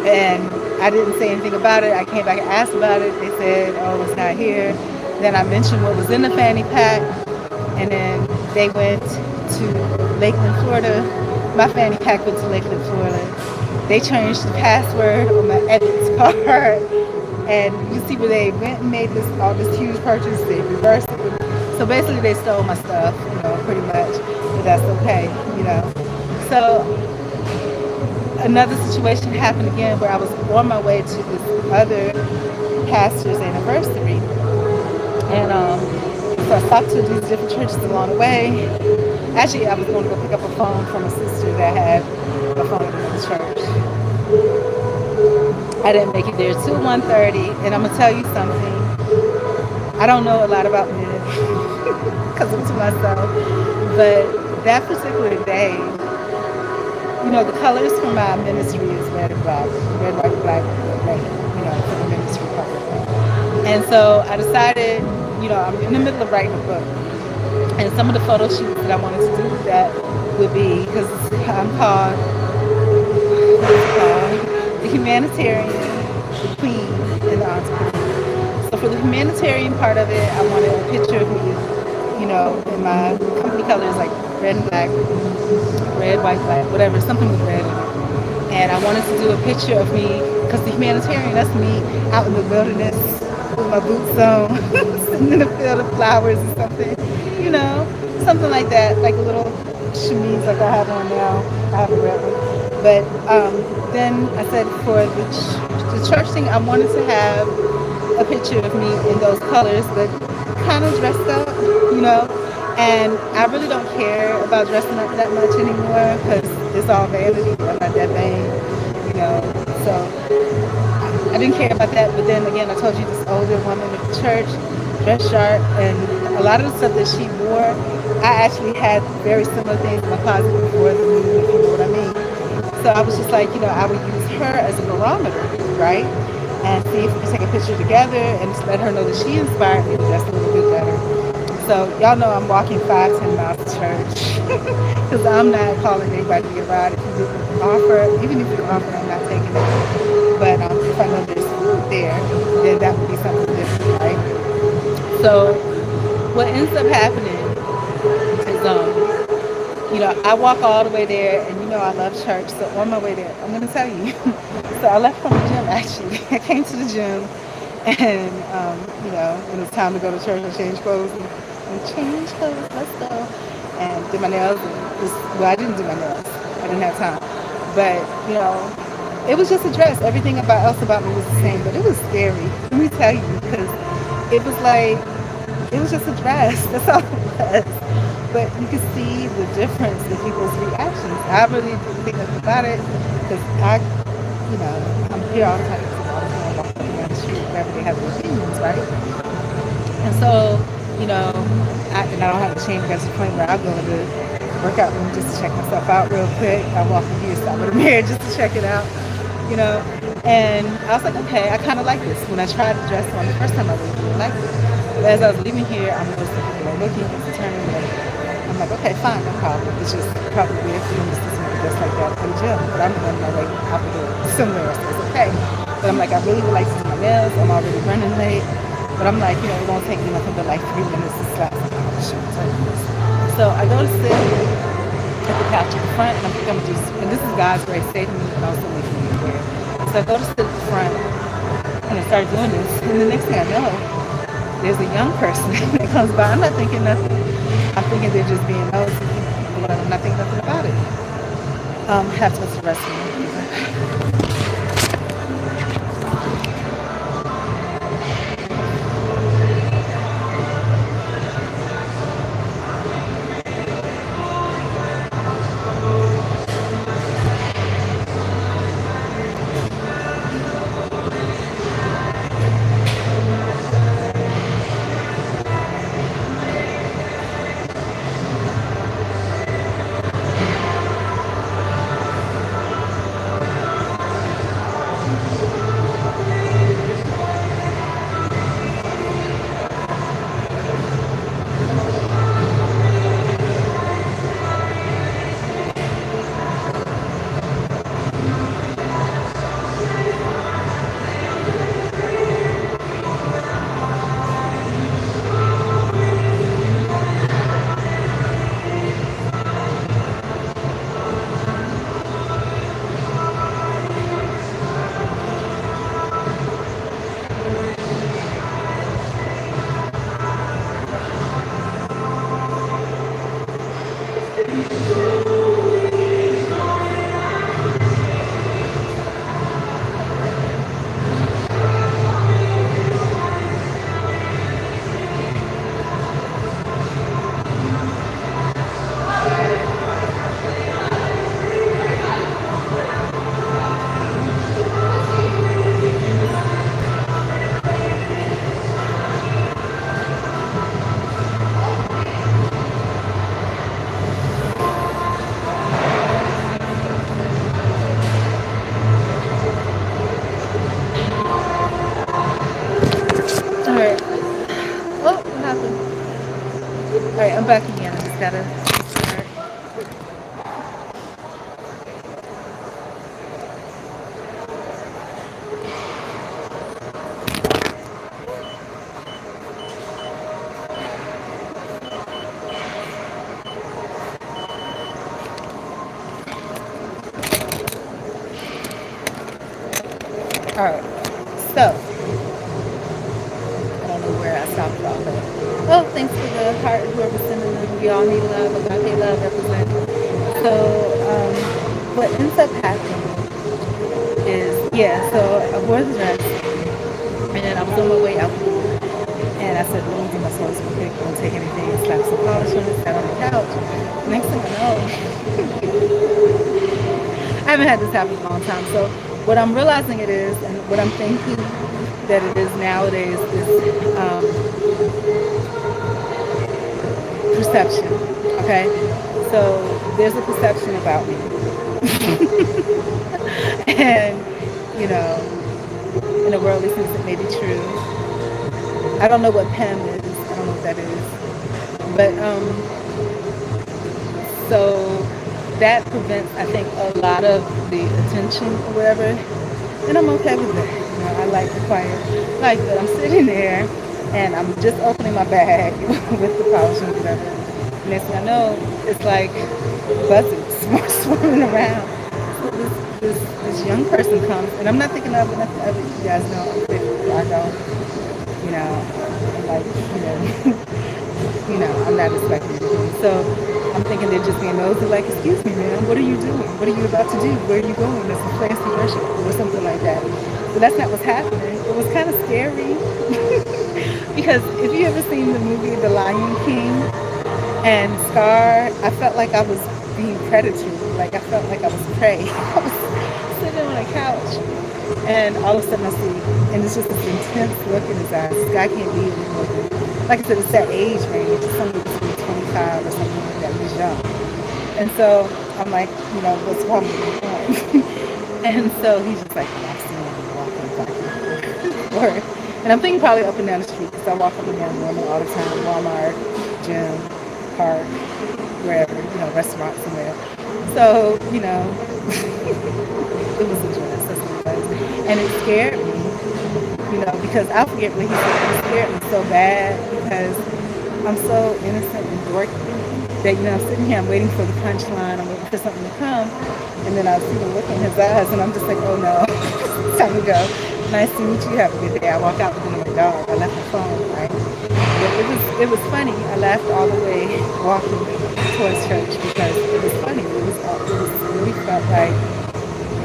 and I didn't say anything about it. I came back and asked about it. They said, oh, it's not here. Then I mentioned what was in the fanny pack, and then they went to Lakeland, Florida. My fanny pack went to Lakeland, Florida. They changed the password on my edits card. And you see where they went and made all this huge purchase, they reversed it. So basically they stole my stuff, pretty much. But that's okay, So another situation happened again where I was on my way to this other pastor's anniversary. And so I stopped to these different churches along the way. Actually, I was going to go pick up a phone from a sister that had a phone in the church. I didn't make it there till 1:30, and I'm gonna tell you something. I don't know a lot about men because I'm to myself, but that particular day, the colors for my ministry is red and black, red, white, black, red, for the ministry part. And so I decided, I'm in the middle of writing a book, and some of the photo shoots that I wanted to do with that would be, because I'm called the humanitarian, the queen, and the entrepreneur. So for the humanitarian part of it, I wanted a picture of me, in my company colors, like red and black, red, white, black, whatever, something with red in it. And I wanted to do a picture of me, because the humanitarian, that's me out in the wilderness with my boots on, sitting in a field of flowers or something, something like that, like a little chemise like I have on now. I have a red one. But then I said for the church thing, I wanted to have a picture of me in those colors, but kind of dressed up, And I really don't care about dressing up that much anymore because it's all vanity. I'm not that vain, So I didn't care about that. But then again, I told you this older woman at the church, dressed sharp, and a lot of the stuff that she wore, I actually had very similar things in my closet before the movie, if you know what I mean. So I was just like, I would use her as a barometer, right? And see if we can take a picture together and just let her know that she inspired me to dress a little bit better. So y'all know I'm walking 5-10 miles to church because I'm not calling anybody to get a ride. If you didn't offer, even if you offer, I'm not taking it. But if I know there's food there, then that would be something different, right? So what ends up happening is, I walk all the way there, and I love church. So on my way there, I'm gonna tell you. So I left from the gym actually. I came to the gym, and when it was time to go to church, I changed clothes and change clothes. Let's go. And did my nails. I didn't do my nails. I didn't have time. But it was just a dress. Everything else about me was the same, but it was scary. Let me tell you, because it was like it was just a dress. That's all it was. But you could see the difference in people's reactions. I really didn't think nothing about it because I'm here all the time. Walking around the street, wherever they have their opinions, right? And so, I don't have a shame against the point where I go to the workout room just to check myself out real quick. I walk in here, stop at a mirror just to check it out, And I was like, okay, I kind of like this. When I tried the dress on the first time, I really liked it. But as I was leaving here, I'm noticing people are looking, it's turning. I'm like, okay, fine, no problem. It's just probably weird for them to see somebody dressed like that at the gym. But I'm on my way out the door somewhere, so it's okay. But I'm like, I really would like to do my nails. I'm already running late. But I'm like, it won't take me nothing but like 3 minutes to slap some polish. So I go to sit at the couch at the front, and I'm going to do, and this is God's grace saving me, but also making me aware. So I go to sit at the front, and I start doing this, and the next thing I know, there's a young person that comes by. I'm not thinking nothing. I'm thinking they're just being nosy, but I'm not thinking nothing about it. Have to go to the restroom. Alright. Oh, what happened? Alright, I'm back again. I just gotta start. Alright. So where I stopped off at. Oh, thanks for the heart, whoever sending them. We all need love. Agape love represents. So, what ends up happening is, so I wore the dress, and I was on my way out the door, and I said, let me do my soul real quick, don't take anything, slap some polish on it, sat on the couch. Next thing I know, I haven't had this happen in a long time, so what I'm realizing it is, and what I'm thinking that it is nowadays is perception. Okay, so there's a perception about me, and you know, in a worldly sense it may be true. I don't know what PEM is. I don't know what that is. But so that prevents, I think, a lot of the attention or whatever. And I'm okay with that. You know, I like the quiet. Like that I'm sitting there and I'm just opening my bag with the pouch and whatever. Next thing I know, it's like buzzards swarming around. So this young person comes, and I'm not thinking of nothing of it. You guys know I'm 50, I don't, you know, I'm like, I'm not expecting anything. So I'm thinking they're just being nosy, like, excuse me, man, what are you doing? What are you about to do? Where are you going? There's a place to worship or something like that. But that's not what's happening. It was kind of scary because if you ever seen the movie The Lion King and Scar, I felt like I was being predatory. Like I felt like I was prey. I was sitting on a couch and all of a sudden I see, and it's just this intense look in his eyes. This guy can't be anymore. Like I said, it's that age range. It's somewhere between 25 or something like that. He's young. And so I'm like, what's wrong with me? And so he's just like, yeah, I've seen him walking back and forth. And I'm thinking probably up and down the street because I walk up and down Norman all the time. Walmart, gym, park, wherever, restaurant somewhere. So, it was a dress, that's what it was. And it scared me, because I forget what he said. It scared me so bad because I'm so innocent and dorky that, I'm sitting here, I'm waiting for the punchline, I'm waiting for something to come, and then I see the look in his eyes, and I'm just like, oh no, it's time to go. Nice to meet you, have a good day. I walk out with him and my dog. I left my phone, right? But it was funny. I laughed all the way walking towards church because it was funny. It really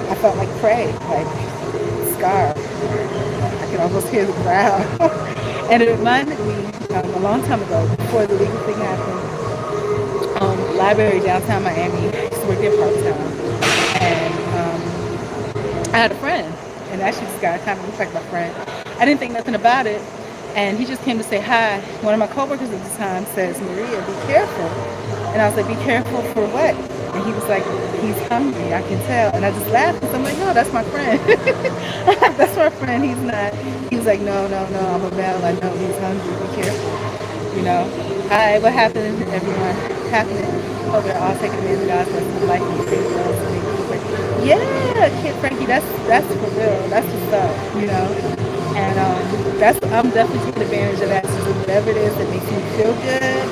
I felt like prey, like Scar. I could almost hear the growl. And it reminded me a long time ago, before the legal thing happened, library downtown Miami. I used to work there part-time. And I had a friend. And actually this guy kind of looks like my friend. I didn't think nothing about it. And he just came to say hi. One of my coworkers at the time says, Maria, be careful. And I was like, be careful for what? And he was like, he's hungry, I can tell. And I just laughed because I'm like, no, that's my friend. That's my friend. He's not. He was like, no, I'm a male. I know he's hungry. Be careful. Hi, what happened, everyone? Happening? Oh, they're all taking me into God's lesson, like me, pretty girls. Yeah, Kid Frankie, that's for real. That's what's up, And I'm definitely taking advantage of that to do whatever it is that makes me feel good,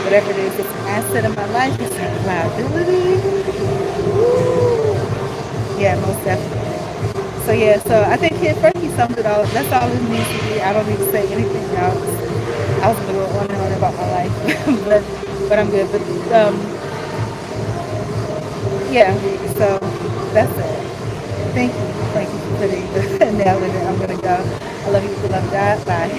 whatever it is that's an asset in my life, it's a liability. Woo. Yeah, most definitely. So I think Kid Frankie summed it all. That's all it needs to be. I don't need to say anything else. I was going to go on and on about my life, but I'm good. But yeah, so that's it. Thank you for putting the nail in it. I'm gonna go. I love you. Love God. Bye.